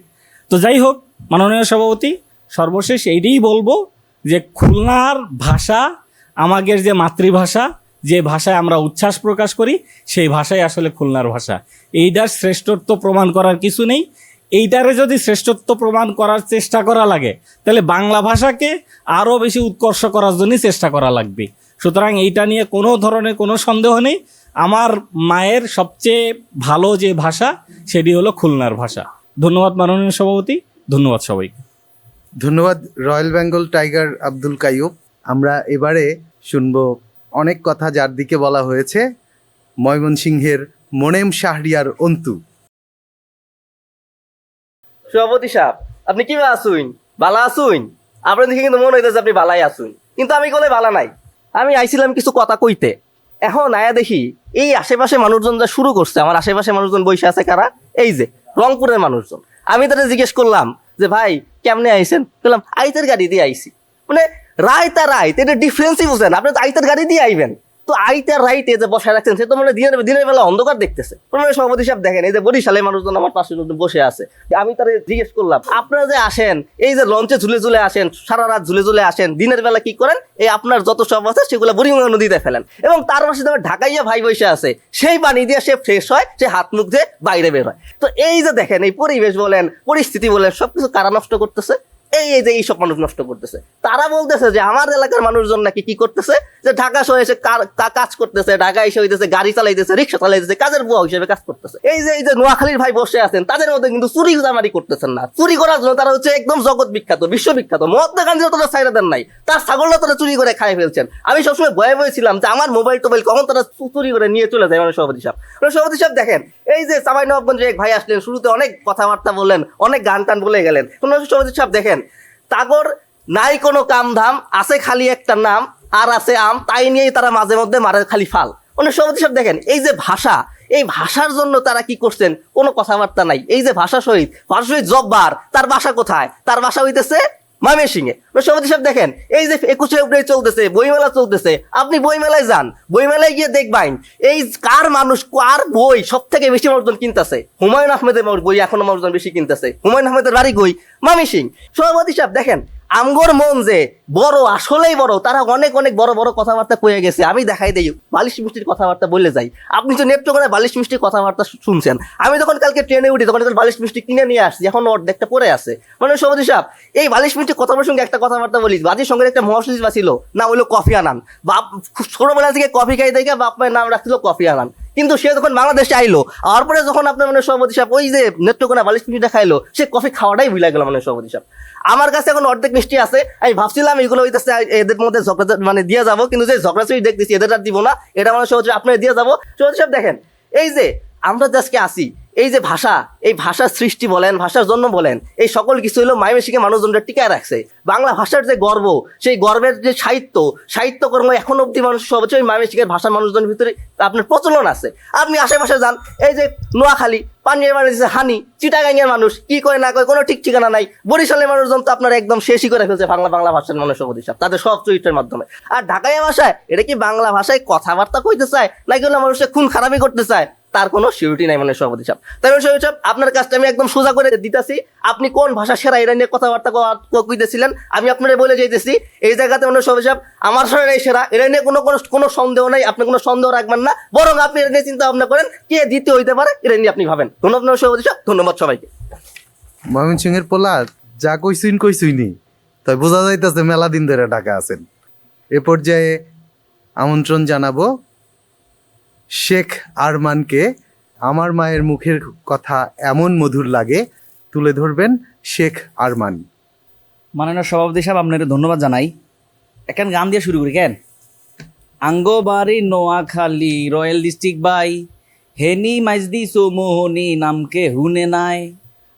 তো যাই হোক, মাননীয় সভাপতি, সর্বশেষ এইটাই বলবো যে খুলনার ভাষা আমাদের যে মাতৃভাষা, যে ভাষায় আমরা উচ্ছ্বাস প্রকাশ করি, সেই ভাষাই আসলে খুলনার ভাষা। এইটার শ্রেষ্ঠত্ব প্রমাণ করার কিছু নেই। এইটারে যদি শ্রেষ্ঠত্ব প্রমাণ করার চেষ্টা করা লাগে, তাহলে বাংলা ভাষাকে আরও বেশি উৎকর্ষ করার জন্যই চেষ্টা করা লাগবে। সুতরাং এইটা নিয়ে কোনো ধরনের কোনো সন্দেহ নেই। আমার মায়ের সবচেয়ে ভালো যে ভাষা, সেটি হলো খুলনার ভাষা। ধন্যবাদ মাননীয় সভাপতি, ধন্যবাদ সবাইকে। ধন্যবাদ রয়্যাল বেঙ্গল টাইগার আব্দুল কাইয়ুব। আমরা এবারে শুনবো অনেক কথা যার দিকে বলা হয়েছে, ময়মনসিংহের মোনেম শাহরিয়ার অন্তু। সভাপতি সাহেব, আপনি কিভাবে আসুন? বালা আসুন? আপনার দেখে কিন্তু মনে হইতেছে আপনি বালাই আসুন, কিন্তু আমি কোলে বালা নাই। আমি আইছিলাম কিছু কথা কইতে, এখন আয়া দেখি এই আশেপাশে মানুষজন যা শুরু করছে। আমার আশেপাশে মানুষজন বসে আছে কারা? এই যে রংপুরের মানুষজন। আমি তাদের জিজ্ঞেস করলাম যে ভাই কেমনে আইছেন? বললাম আইতের গাড়ি দিয়ে আইছি। মানে রাইত আর রাইত, এটা ডিফারেন্সই বুঝেন। আপনি তো আইতের গাড়ি দিয়ে আইবেন, তো আইতার রাইতে যে বসায় রাখছেন সে তো মানে দিনের বেলা অন্ধকার দেখতেছে। সভাপতি সাহেব দেখেন, এই যে বরিশালের মানুষজন আমার পাশে বসে আছে। আমি তারা জিজ্ঞেস করলাম আপনারা যে আসেন, এই যে লঞ্চে ঝুলে ঝুলে আসেন, সারা রাত ঝুলে ঝুলে আসেন, দিনের বেলা কি করেন? এই আপনার যত সব আছে সেগুলো বুড়িগঙ্গা নদীতে ফেলেন, এবং তার পাশে আমার ঢাকাইয়া ভাই বসে আছে, সেই পানি দিয়ে সে ফ্রেশ হয়, সে হাত মুখ দিয়ে বাইরে বের হয়। তো এই যে দেখেন, এই পরিবেশ বলেন, পরিস্থিতি বলেন, সবকিছু কারা নষ্ট করতেছে? এই যে এইসব মানুষ নষ্ট করতেছে। তারা বলতেছে যে আমার এলাকার মানুষজন নাকি কি করতেছে, যে ঢাকা শহরে এসে কাজ করতেছে, ঢাকা এসে হইতেছে গাড়ি চালাইতেছে, রিক্সা চালাইতেছে, কাজের বুয়া হিসেবে কাজ করতেছে। এই যে নোয়াখালীর ভাই বসে আছেন, তাদের মধ্যে কিন্তু চুরি জামারি করতেছেন না। চুরি করার জন্য তারা হচ্ছে একদম জগৎ বিখ্যাত, বিশ্ববিখ্যাত। মহাত্মা গান্ধীও তারা ছাইরা দেন নাই, তার ছাগলটা তারা চুরি করে খাই ফেলছেন। আমি সবসময় ভয়ে ভয়ে ছিলাম যে আমার মোবাইল টোবাইল কখন তারা চুরি করে নিয়ে চলে যায়। মানে সভাপতি সাহেব দেখেন, এই যে চাঁপাইনবাবগঞ্জে এক ভাই আসলেন, শুরুতে অনেক কথাবার্তা বললেন, অনেক গান টান বলে গেলেন। সভাপতি সাহেব দেখেন, তাগর নাই কোনো কাম ধাম, আছে খালি একটা নাম, আর আছে আম, তাই নিয়েই তারা মাঝে মধ্যে মারে খালি ফাল। সভাপতি সাহেব দেখেন, এই যে ভাষা, এই ভাষার জন্য তারা কি করছেন? কোনো কথাবার্তা নাই। এই যে ভাষা শহীদ জব্বার, তার বাসা কোথায়? তার বাসা হইতেছে ময়মনসিংহে। সভাপতি সাহেব দেখেন, এই যে 21শে ফেব্রুয়ারি চলতেছে, বইমেলা চলতেছে, আপনি বইমেলায় যান, বইমেলায় গিয়ে দেখবেন এই কার মানুষ কার বই সব থেকে বেশি মানুষজন কিনতেছে। হুমায়ুন আহমেদের বই এখনো মানুষজন বেশি কিনতেছে। হুমায়ুন আহমেদের বাড়ি বই ময়মনসিংহ। সভাপতি সাহেব দেখেন, আমগর মন যে বড়, আসলেই বড়, তারা অনেক অনেক বড় বড় কথাবার্তা কয়ে গেছে। আমি দেখাই দেই, বালিশ মিষ্টির কথাবার্তা বললে যাই। আপনি তো নেত্রকোনায় বালিশ মিষ্টির কথাবার্তা শুনছেন। আমি যখন কালকে ট্রেনে উঠি, তখন বালিশ মিষ্টি কিনে নিয়ে আসছি, এখন অর্ধেকটা পড়ে আছে। সভাপতি সাহেব, এই বালিশ মিষ্টির কথা প্রসঙ্গে একটা কথাবার্তা বলি। বাজির সঙ্গে একটা মহাসচিব ছিল, নাম হলো কফি আনান। বাপ ছোটবেলা থেকে কফি খাই দেখে বাপ মায়ের নাম রাখছিল কফি আনান। কিন্তু সে যখন বাংলাদেশে আইলো, আর পরে যখন আপনার সভাপতি সাহেব ওই যে নেত্রকোনা বালিশ মিষ্টিটা খাইলো, সে কফি খাওয়াটাই ভুলে গেল। সভাপতি সাহেব, আমার কাছে এখন অর্ধেক মিষ্টি আছে। আমি ভাবছিলাম এগুলো হইতেছে এদের মধ্যে ঝগড়া দিয়ে যাবো, কিন্তু যে ঝগড়াঝড়ি দেখতেছি এদের আর দিব না, এটা সভাপতি আপনার দিয়ে যাবো। সভাপতি সাহেব দেখেন, এই যে আমরা আজকে আসি, এই যে ভাষা, এই ভাষার সৃষ্টি বলেন, ভাষার জন্য বলেন, এই সকল কিছু হলো ময়মনসিংহে মানুষজনরা টিকায় রাখছে। বাংলা ভাষার যে গর্ব, সেই গর্বের যে সাহিত্যকর্ম এখন অব্দি মানুষ সবচেয়ে ওই ময়মনসিংহের ভাষার মানুষজনের ভিতরে আপনার প্রচলন আছে। আপনি আশেপাশে যান, এই যে নোয়াখালী, পানির মানুষ, হানি, চিটাগাঙ্গের মানুষ কি কয় না কয় কোনো ঠিক ঠিকানা নাই। বরিশালের মানুষজন তো আপনার একদম শেষই করে ফেলছে বাংলা ভাষার মানুষ সভাপতি সাহেব, তাদের সব চরিত্রের মাধ্যমে। আর ঢাকাইয়া ভাষায়, এটা কি বাংলা ভাষায় কথাবার্তা কইতে চায় নাকি হলো মানুষের খুন খারাপই করতে চায়, তার কোনো সিউরিটি নাই। সভাপতি সাহেব, তাই সভাপতি সাহেব আপনার কাজটা আমি একদম সোজা করে দিতেছি। আপনি কোন ভাষা সেরা এটা নিয়ে কথাবার্তা কইতেছিলেন, আমি আপনারা বলে যাইতেছি। এই জায়গাতে সভাপতি সাহেব আমার সেরাই সেরা, এটা নিয়ে কোনো সন্দেহ নাই। আপনি কোনো সন্দেহ রাখবেন না, বরং আপনি এটা নিয়ে চিন্তা ভাবনা করেন কে দ্বিতীয় হইতে পারে, এটা নিয়ে আপনি ভাবেন। ধন্যবাদ সভাপতি সাহেব, ধন্যবাদ সবাইকে। ময়মনসিংহের পোলা যা কইসুইনি, তাই বোঝা যাইতেছে মেলা দিন ধরে ঢাকা আছেন। এ পর্যায়ে আমন্ত্রণ জানাবো শেখ আরমানকে। আমার মায়ের মুখের কথা এমন মধুর লাগে তুলে ধরবেন শেখ আরমান। মাননীয় সভাপতি সাহেব, আপনাকে ধন্যবাদ জানাই। এখন গান দিয়ে শুরু করি কেন? আঙ্গো বাড়ি নোয়াখালী, রয়্যাল ডিস্ট্রিক্ট বাই, হেনি মাইজদি সোমোহনি নামকে হুনে নাই।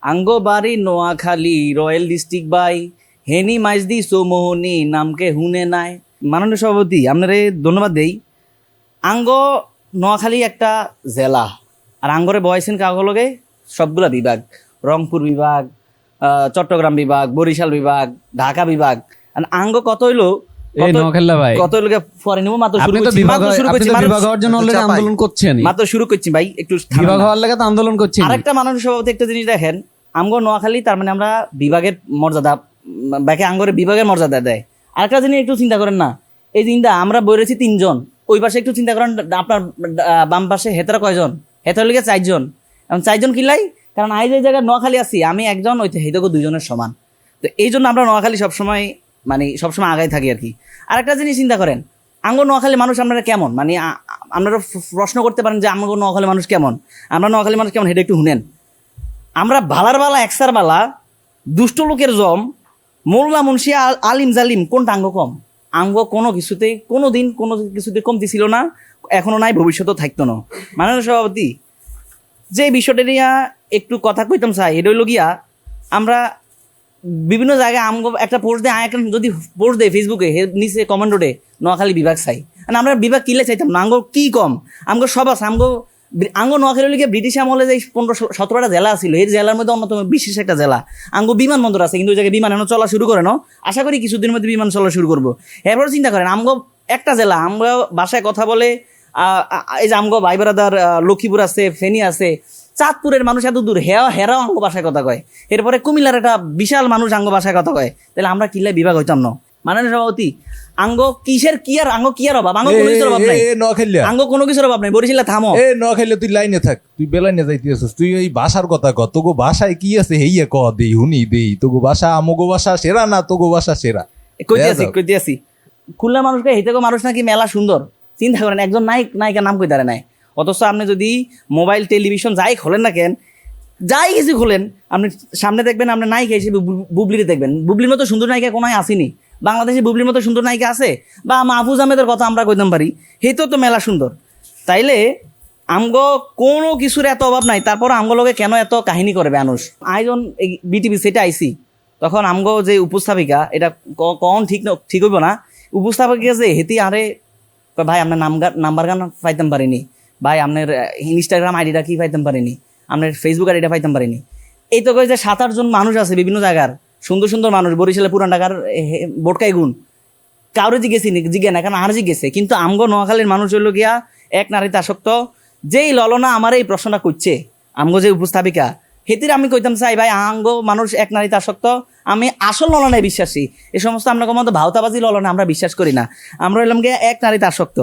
আঙ্গো বাড়ি নোয়াখালী, রয়্যাল ডিস্ট্রিক্ট বাই, হেনি মাইজদি সোমোহনি নামকে হুনে নাই। মাননীয় সভাপতি, আপনারে ধন্যবাদ দেই। আঙ্গ নোয়াখালী একটা জেলা, আর আঙ্গরে বয়সেন কাগলগে সবগুলা বিভাগ, রংপুর বিভাগ, চট্টগ্রাম বিভাগ, বরিশাল বিভাগ, ঢাকা বিভাগ। আর আঙ্গ কত হইলো কত হইলো পরে নিব, মাত্র শুরু করছি ভাই, একটু আরেকটা মাননীয় সভাপতি একটা জিনিস দেখেন, আমগো নোয়াখালী তার মানে আমরা বিভাগের মর্যাদা বাকি আঙ্গরে বিভাগের মর্যাদা দেয়। আরেকটা জিনিস একটু চিন্তা করেন না, এই চিন্তা আমরা বলেছি 3 জন, ওই পাশে একটু চিন্তা করেন আপনার বাম পাশে হেতারা কয়জন, হেতার লিগে 4 জন। এখন 4 জন কিলাই, কারণ আজ এই জায়গায় নোয়াখালী আছি আমি একজন, ওই হেতকে 2 জনের সমান। তো এই জন্য আমরা নোয়াখালী সবসময় মানে সবসময় আগায় থাকি আর কি। আরেকটা জিনিস চিন্তা করেন, আঙ্গো নোয়াখালী মানুষ আপনারা কেমন, মানে আপনারা প্রশ্ন করতে পারেন যে আমগো নোয়াখালী মানুষ কেমন, আমরা নোয়াখালী মানুষ কেমন, হেঁটে একটু শুনেন। আমরা ভালার বালা একসার বালা, দুষ্ট লোকের জম, মোল্লা মুন্সি আলিম জালিম, কোনটা আঙ্গ কম? আঙ্গ কোনো কিছুতে কোনো দিন কোনো কিছুতে কমতি ছিল না, এখনো নাই, ভবিষ্যতেও থাকতো না। মাননীয় সভাপতি, যে বিষয়টা নিয়ে একটু কথা কইতাম চাই, এটা হইল গিয়া আমরা বিভিন্ন জায়গায় আমগো একটা পোস্ট দেয়, যদি পোস্ট দেয় ফেসবুকে, নিচে কমেন্টে নোয়াখালী বিভাগ চাই, আমরা বিভাগ কিলে চাইতাম না, আঙ্গো কি কম, আমগো সব আছে। আঙ্গো নোয়াখালী লিগে ব্রিটিশ আমলে যে 15-17টা জেলা ছিল, এই জেলার মধ্যে অন্যতম বিশেষ একটা জেলা। আঙ্গো বিমানবন্দর আছে, কিন্তু ওই জায়গায় বিমান এখন চলা শুরু করে না, আশা করি কিছুদিনের মধ্যে বিমান চলা শুরু করবো। এরপর চিন্তা করেন আমগো একটা জেলা, আমরা ভাষায় কথা বলে, এই যে আমগো ভাই ব্রাদার লক্ষ্মীপুর আছে, ফেনী আছে, চাঁদপুরের মানুষ এত দূর, হেরাও আঙ্গ ভাষায় কথা কয়। এরপরে কুমিল্লার একটা বিশাল মানুষ আঙ্গ ভাষায় কথা কয়, তাহলে আমরা কিল্লাই বিভাগ হইতাম না। মাননীয় সভাপতি, আঙ্গ কিসের কি আর আঙ্গ কি আর অভাব, আঙ্গ কোনো কিছুর অভাব নাই, আঙ্গ কোনো কিছুর অভাব নাই। বরিশালে থামো, নোয়াখালী তুই লাইনে থাক, তুই বেলাইনে যাইতেছিস, তুই ওই ভাষার কথা ক, তোগো ভাষায় কি আছে হেইয়া ক, দেই হুনি দেই, তোগো ভাষা আমগো ভাষা সেরা না তোগো ভাষা সেরা? কইতে আসি খুলনা মানুষকে হেতেগো মানুষ নাকি মেলা সুন্দর। চিন্তা করেন, একজন নায়িকার নাম কই দাঁড়ায় নাই, অথচ আপনি যদি মোবাইল টেলিভিশন যাই খোলেন না কেন, যাই কিছু খোলেন, আপনি সামনে দেখবেন আপনার নায়িকা হিসেবে বুবলিরে দেখবেন। বুবলির মতো সুন্দর নায়িকা কোনো আসেনি বাংলাদেশে, বুবলির মতো সুন্দর নায়িকা আছে? বা মাহফুজ আহমেদের কথা আমরা কইতাম পারি, হেতো তো মেলা সুন্দর। তাইলে আমগো কোনো কিছুর এত অভাব নাই, তারপর আমগো লোকে কেন এত কাহিনী করে মানুষ? আয়োজন বিটিভি সেটা আইসি, তখন আমগো যে উপস্থাপিকা, এটা কখন ঠিক হইব না, উপস্থাপিকা যে হেতি আরে ভাই আপনার নাম্বার গান পাইতাম পারিনি, ভাই আপনার ইনস্টাগ্রাম আইডিটা কি পাইতাম পারিনি, আপনার ফেসবুক আইডিটা পাইতাম পারিনি। এই তো কই যে 7-8 জন মানুষ আছে বিভিন্ন জায়গার, সুন্দর সুন্দর মানুষ, বরিশালে পুরান ঢাকার বোটকাই গুণ, কাউরে জিজ্ঞে না, কারণ আর জিজ্ঞেসে। কিন্তু আমগো নোয়াখালীর মানুষ হইল গিয়া এক নারীতে আসক্ত। যেই ললনা আমার এই প্রশ্নটা করছে, আমগো যে উপস্থাপিকা, হেতির আমি কইতাম চাই ভাই আঙ্গো মানুষ এক নারীতে আসক্ত, আমি আসল ললনায় বিশ্বাসী। এই সমস্ত আমরা কোনো মতো ভাওতাবাজি ললনা আমরা বিশ্বাস করি না, আমরা হইলাম গিয়া এক নারীতে আসক্ত।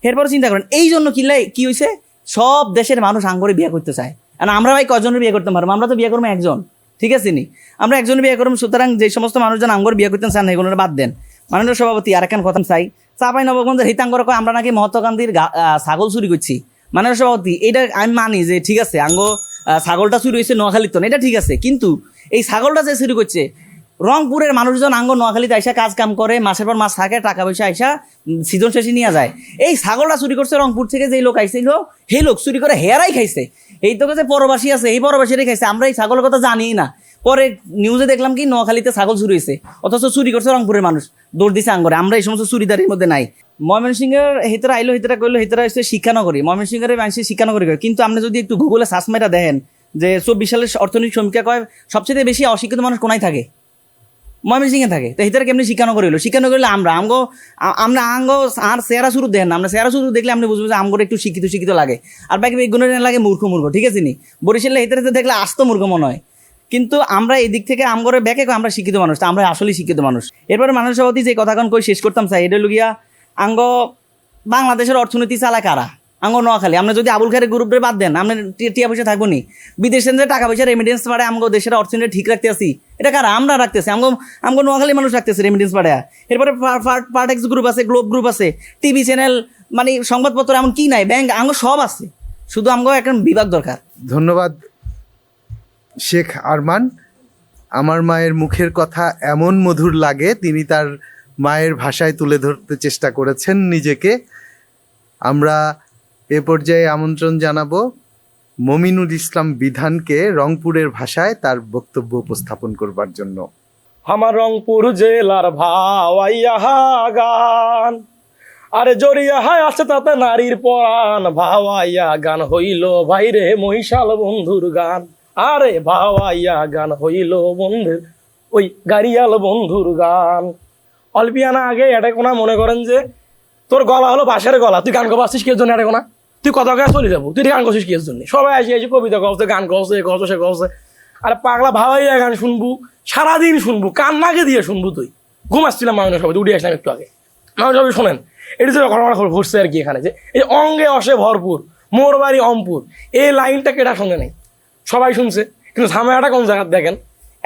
এরপর চিন্তা করেন, এই জন্য কি হয়েছে, সব দেশের মানুষ আঙ্গরে বিয়ে করতে চায়। আর আমরা ভাই কজনের বিয়ে করতে পারবো? আমরা তো বিয়ে করবো একজন, ঠিক আছে নি, আমরা একজনের বিয়ে করবো। সুতরাং যে সমস্ত মানুষজন আঙ্গরে বিয়ে করতে চান এগুলো বাদ দেন। মাননীয় সভাপতি, আর একখান কথা চাই, চাঁপাইনবাবগঞ্জের হিতাঙ্গর কয় আমরা নাকি মহাত্মা গান্ধীর ছাগল চুরি করছি। মাননীয় সভাপতি, এটা আমি মানি যে ঠিক আছে, আঙ্গো ছাগলটা চুরি হয়েছে নোয়াখালীর, এটা ঠিক আছে, কিন্তু এই ছাগলটা যে চুরি করছে, রংপুরের মানুষজন আঙ্গ নোয়াখালীতে আইসা কাজ কাম করে, মাসের পর মাস থাকে, টাকা পয়সা আইসা সিজন শেষে নিয়ে যায়। এই ছাগলটা চুরি করছে রংপুর থেকে, যে লোক আইছিল সেই লোক চুরি করে হেয়ারাই খাইছে। এই তো যে পরবাসী আছে, এই পরবাসীরাই খাইছে। আমরা এই ছাগলের কথা জানি না, পরে নিউজে দেখলাম কি নোয়াখালীতে ছাগল চুরি হয়েছে, অথচ চুরি করছে রংপুরের মানুষ, দৌড় দিছে আঙ্গরে। আমরা এই সমস্ত চুরিদারির মধ্যে নাই। ময়মনসিংহের হেতরা আইলো, হেতরা করলো, হেতরা হচ্ছে শিক্ষানগরী, ময়মনসিংহের মানুষের শিক্ষানগরী করে। কিন্তু আপনি যদি একটু গুগলে সার্চ মেটা দেখেন যে 24 সালের অর্থনৈতিক সমীক্ষা কয় সবচেয়ে বেশি অশিক্ষিত মানুষ কোনায় থাকে, ময়মনসিংহে থাকে। তো হেতরা কেমনি শিক্ষানগরী হলো? শিক্ষানগরী হলো আমরা আঙ্গো আর চেহারা শুরু দেখেন না, আমরা চেহারা শুরু দেখলে আপনি বুঝবেন যে আমগো একটু শিক্ষিত লাগে, আর বাকি বেগুনের লাগে মূর্খ, ঠিক আছে নি? বরিশালে হেতরাতে দেখলে আস্ত মূর্খ মনে হয়। কিন্তু আমরা এই দিক থেকে আমগরে ব্যাকে আমরা শিক্ষিত মানুষ, আমরা আসলেই শিক্ষিত মানুষ। এরপরে মাননীয় সভাপতি যে কথাক্ষণ কই শেষ করতাম চাই, এটা লুগিয়া আঙ্গ বাংলাদেশের অর্থনীতি চালা কারা? আঙ্গ নোয়াখালী। আমরা যদি আবুল খায়ের গ্রুপে বাদ দেন, আমরা টিয়া পয়সা থাকবো নি, বিদেশে যে টাকা পয়সা রেমিটেন্স পাড়ে আমগো দেশের অর্থনীতি ঠিক রাখতে আসি, এটা কারা? আমরা রাখতেছি, আমগো নোয়াখালী মানুষ রাখতেছে রেমিটেন্স পাড়ে। এরপরে পার্টেক্স গ্রুপ আছে, গ্লোব গ্রুপ আছে, টিভি চ্যানেল, মানে সংবাদপত্র এমন কি নাই, ব্যাংক আঙ্গ সব আছে, শুধু আমগো একটা বিভাগ দরকার। ধন্যবাদ শেখ আরমান। আমার মায়ের মুখের কথা এমন মধুর লাগে, তিনি তার মায়ের ভাষায় তুলে ধরতে চেষ্টা করেছেন নিজেকে। আমরা এ পর্যায়ে আমন্ত্রণ জানাবো মমিনুল ইসলাম বিধানকে রংপুরের ভাষায় তার বক্তব্য উপস্থাপন করবার জন্য। আমার রংপুর জেলার ভাওয়াইয়া গান, আরে জড়িয়া হায় আছে তাতে নারীর পরাণ, ভাওয়াইয়া গান হইল ভাইরে মহিষাল বন্ধুর গান, আরে ভাওয়াইয়া গান হইল বন্ধুর ওই গাড়িয়াল বন্ধুর গান। অল্পিয়ানা আগে এটা কোনা মনে করেন যে তোর গলা হলো বাঁশের গলা, তুই গান গাচ্ছিস কি জন্য? এটা কোনা তুই কথা গায়ে চলে যাবো, তুই গান করছিস কি জন্য? সবাই এসে কবিতা কবছে, গান কবছে, সে কবছে। আরে পাগলা ভাওয়াইয়া গান শুনবো, সারাদিন শুনবো, কান নাকে দিয়ে শুনবো। তুই ঘুমাচ্ছিলাম মামিনের সভাপতি, উঠে আসলাম একটু আগে। মামিনের সভাপতি শোনেন, এটা যে ঘটনা ঘটছে আর কি এখানে, যে এই অঙ্গে অসে ভরপুর মোর বাড়ি অম্পুর, এই লাইনটা কেটা শুনে নেই, সবাই শুনছে। কিন্তু ঝামেলাটা কোন জায়গায় দেখেন,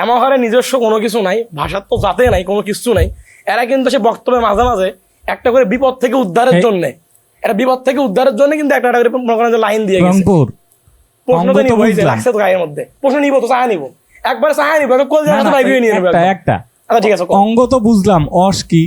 এমন হারে নিজস্ব কোনো কিছু নাই, ভাষার তো জাতে নাই, কোনো কিছু নাই। এরা কিন্তু সে বক্তব্যের মাঝে মাঝে একটা করে বিপদ থেকে উদ্ধারের জন্য, এরা বিপদ থেকে উদ্ধারের জন্য কিন্তু একটা করে মনে করেন যে লাইন দিয়ে গেছে। রংপুর প্রশ্ন তো নিব, এই যে লাগছে তো গায়ের মধ্যে, প্রশ্ন নিব তো, চায়া নিব, একবার চায়া নিব, কোন জায়গায় বাইক নিয়ে নেবো একটা। আচ্ছা ঠিক আছে, অঙ্গ তো বুঝলাম, অস কি?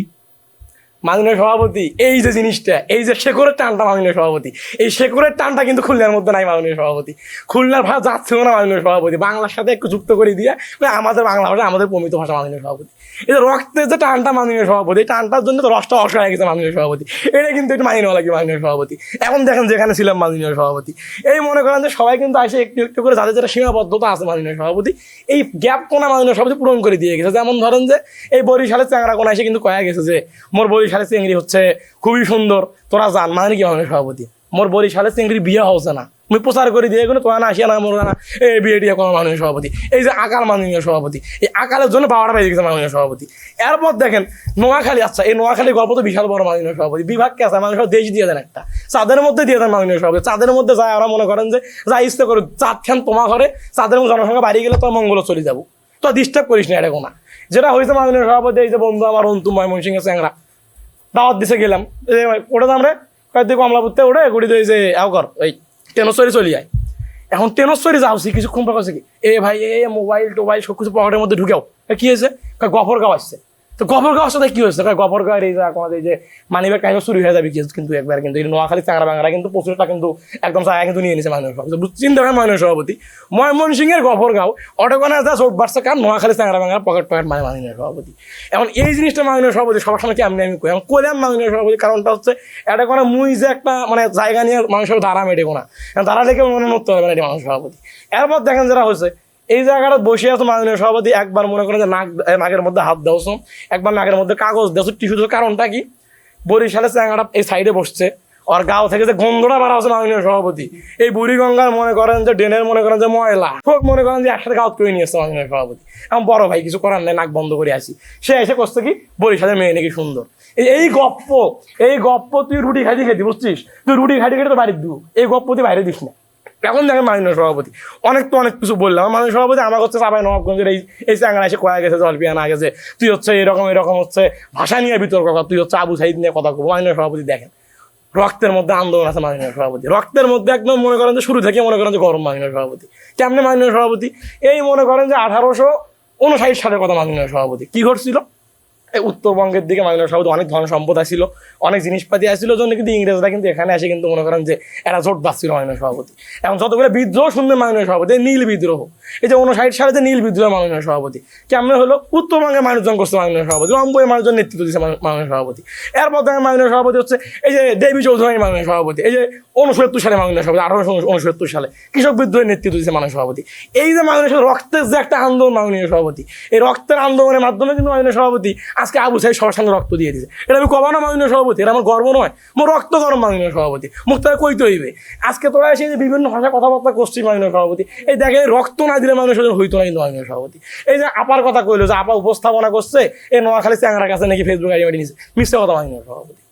মাননীয় সভাপতি, এই যে জিনিসটা, এই যে শেকড়ের টানটা মাননীয় সভাপতি, এই শেকড়ের টানটা কিন্তু খুলনার মধ্যে নাই মাননীয় সভাপতি। খুলনার ভাষা যাচ্ছিল না মাননীয় সভাপতি, বাংলার সাথে একটু যুক্ত করে দিয়ে আমাদের বাংলা ভাষা, আমাদের প্রমিত ভাষা মাননীয় সভাপতি। এই যে রক্তের যে টানটা মাননীয় সভাপতি, এই টানটার জন্য তো রসটা অসহ হয়ে গেছে মাননীয় সভাপতি। এটা কিন্তু একটু মানিয়ে নেওয়া লাগে মাননীয় সভাপতি। এখন দেখেন যেখানে ছিলাম মাননীয় সভাপতি, এই মনে করেন যে সবাই কিন্তু আসে একটু একটু করে যাদের যেটা সীমাবদ্ধতা আছে মাননীয় সভাপতি, এই গ্যাপ কোনা মাননীয় সভাপতি পূরণ করে দিয়ে গেছে। যেমন ধরেন যে এই বরিশালের চ্যাংরা কোনা এসে কিন্তু কয়া গেছে যে মোর বরিশালের চিংড়ি হচ্ছে খুবই সুন্দর, তোরা জান। মানে কি মাননীয় সভাপতি, মোর বরিশালের চিংড়ির বিয়ে হচ্ছে না, আমি প্রচার করে দিয়ে কোনো তোরা না আসিয়া না মোর না এই বিয়ে টিয়ে কোনো মাননীয় সভাপতি। এই যে আকাল মাননীয় সভাপতি, এই আকালের জন্য পাওয়াটা পেয়ে গেছে মাননীয় সভাপতি। এরপর দেখেন নোয়াখালী, আচ্ছা এই নোয়াখালীর গল্প তো বিশাল বড় মাননীয় সভাপতি, বিভাগকে আছে মাননীয় দেশ দিয়ে দেন একটা, চাঁদের মধ্যে দিয়ে দেন মাননীয় সভাপতি। চাঁদের মধ্যে যায় ওরা মনে করেন যে যা ইচ্ছে করে, চাঁদ খান তোমার ঘরে, চাঁদের জনসংখ্যা বাড়িয়ে গেলে তোর মঙ্গল চলে যাবো, তো ডিস্টার্ব করিস না এটা কোনা। যেটা হয়েছে মাননীয় সভাপতি, এই যে বন্ধু আমার অন্তু ময়মনসিংহের চ্যাংরা দাওয়াত দিছে গেলাম, ওটা তো আমরা কয়েকদিন কমলাপুরতে ওঠে গুড়ি দিয়ে যে কর ওই টেনসরি চলি যায়। এখন টেনসরি যাওছি কিছুক্ষণ পর কাছে কি এ ভাই এ মোবাইল টোবাইল সব কিছু পকেটের মধ্যে ঢুকেও কি হয়েছে, গফরগাঁও আসছে। তো গফরগাঁও সাথে কি হয়েছে, গফরগাঁওয়ের এই যে আমাদের এই যে মানিব্যাগ কাহিনী চুরি হয়ে যাবে কিন্তু একবার, কিন্তু এই নোয়াখালী চাংরা বাংলা কিন্তু প্রচুরটা কিন্তু একদম চায়া কিন্তু নিয়ে নিয়েছে মাননীয় সভাপতি। চিন্তা করেন মাননীয় সভাপতি, ময়মনসিংহের গফরগাঁও অটোকোনা যা চোট বাড়ছে, কারণ নোয়াখালী চাংরা বাংলা পকেট মানে মাননীয় সভাপতি। এখন এই জিনিসটা মাননীয় সভাপতি সবার সামনে কি আমি কই, এখন কইলাম মাননীয় সভাপতি, কারণটা হচ্ছে এটা কোনো মুই যে একটা মানে জায়গা নিয়ে মানুষের দাঁড়া মেটে কোনা, দাঁড়া লেগে মনে করতে হবে না এটি মানুষ সভাপতি। এরপর দেখেন যেটা হয়েছে, এই জায়গাটা বসে আছে মাননীয় সভাপতি, একবার মনে করেন যে নাকের মধ্যে হাত দেওছ, একবার নাকের মধ্যে কাগজ দেওছ, টিস্যু দেওছ। কারণটা কি, বরিশালের চ্যাংড়া এই সাইডে বসছে, আর গাঁও থেকে যে গন্ধটা বাড়া হচ্ছে মাননীয় সভাপতি, এই বুড়িগঙ্গার মনে করেন যে ড্রেনের মনে করেন যে ময়লা সব মনে করেন যে একসাথে গাঁত করে নিয়ে আসছে মাননীয় সভাপতি। এখন বড় ভাই কিছু করার নেই, নাক বন্ধ করে আসি, সে এসে করছে কি বরিশালের মেয়ে নাকি সুন্দর। এই গপ্প তুই রুটি খাইতে খেতে বুঝছিস, তুই রুটি খাইতে খেতে তো বাড়ির দু, এই গপ্প তুই বাইরে দিস না। এখন দেখেন মাননীয় সভাপতি অনেক কিছু বললাম, মাননীয় সভাপতি আমার হচ্ছে চাপাই নবাবগঞ্জের এই চ্যাংড়া এসে কয়া গেছে জলপিয়ানা গেছে, তুই হচ্ছে এরকম হচ্ছে ভাষা নিয়ে বিতর্ক কর, তুই হচ্ছে আবু সাইদ নিয়ে কথা কব। মাননীয় সভাপতি দেখেন রক্তের মধ্যে আন্দোলন আছে মাননীয় সভাপতি, রক্তের মধ্যে একদম মনে করেন যে শুরু থেকে মনে করেন যে গরম মাননীয় সভাপতি। কেমনে মাননীয় সভাপতি, এই মনে করেন যে 1859 সালের কথা মাননীয় সভাপতি, কি ঘটছিল, এই উত্তরবঙ্গের দিকে মাননীয় সভাপতি অনেক ধন সম্পদ আসছিল, অনেক জিনিসপাতি আসছিল জন্য কিন্তু ইংরেজরা কিন্তু এখানে এসে কিন্তু মনে করেন যে এরা জোট বাঁচছিল মাননীয় সভাপতি। এখন যতগুলো বিদ্রোহ শুনবেন মাননীয় সভাপতি, নীল বিদ্রোহ, এই যে 59 সালে যে নীল বিদ্রোহ মাননীয় সভাপতি কেমনে হলো, উত্তরবঙ্গের মানুষজন করছে মাননীয় সভাপতি, রংপুরের মানুষজন নেতৃত্ব দিচ্ছে মাননীয় সভাপতি। এরপর দেখেন মাননীয় সভাপতি হচ্ছে এই যে দেবী চৌধুরী মাননীয় সভাপতি, এই যে 69 সালে মাননীয় সভাপতি, 1869 সালে কৃষক বিদ্রোহের নেতৃত্ব দিচ্ছে মাননীয় সভাপতি। এই যে মাননীয় রক্তের যে একটা আন্দোলন মাননীয় সভাপতি, এই রক্তের আন্দোলনের মাধ্যমে কিন্তু মাননীয় সভাপতি আজকে আবু সাইদ সবার সঙ্গে রক্ত দিয়ে দিয়েছে। এটা আমি কবা না মাননীয় সভাপতি, এটা আমার গর্ব নয়, মোর রক্ত গরম মাননীয় সভাপতি, মুখ তারা কইতে হইবে। আজকে তোরা এসে যে বিভিন্ন ভাষায় কথাবার্তা করছিস মাননীয় সভাপতি, এই দেখে রক্ত না দিলে মানুষ হইতো না কিন্তু মাননীয় সভাপতি। এই যে আপার কথা কইলো যে আপা উপস্থাপনা করছে এই নোয়াখালী চ্যাংড়ার কাছে নাকি ফেসবুক আইডি মেরে নিছে, মিথ্যে কথা মাননীয় সভাপতি,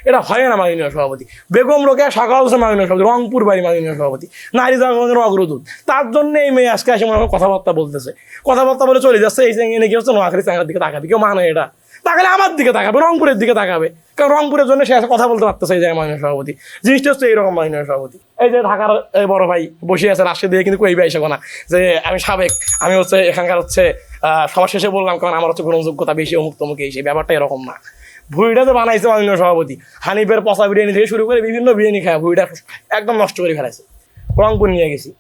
এটা হয় না মাননীয় সভাপতি। বেগম রোকেয়া সকাল হোসেন মাননীয় সভাপতি, রংপুর বাড়ি মাননীয় সভাপতি, নারী জাগরণের অগ্রদূত, তার জন্য এই মেয়ে আজকে এসে মনে হয় কথাবার্তা বলতেছে, কথাবার্তা বলে চলে যাচ্ছে, এই চ্যাংড়ি নাকি হচ্ছে নোয়াখালী চ্যাংড়ার দিকে তাকাবে, কেউ মানে এটা তাকালে আমার দিকে তাকাবে, রংপুরের দিকে তাকাবে, কারণ রংপুরের জন্য সে এসে কথা বলতে পারতেছে এই জায়গায় মাননীয় সভাপতি। জিনিসটা হচ্ছে এইরকম মাননীয় সভাপতি। এই যে ঢাকার বড় ভাই বসে আছে রাশিয়া দিয়ে কিন্তু কইবে এসে না যে আমি সাবেক, আমি হচ্ছে এখানকার হচ্ছে সবার শেষে বললাম কারণ আমার হচ্ছে গ্রহণযোগ্যতা বেশি, অমুক তমুক, এই সেই ব্যাপারটা এরকম না। ভুঁড়িটা তো বানাইছে মাননীয় সভাপতি, হানিফের পচা বিরিয়ানি থেকে শুরু করে বিভিন্ন বিরিয়ানি খায় ভুঁড়িটা একদম নষ্ট করে ফেলাইছে। রংপুর নিয়ে গেছি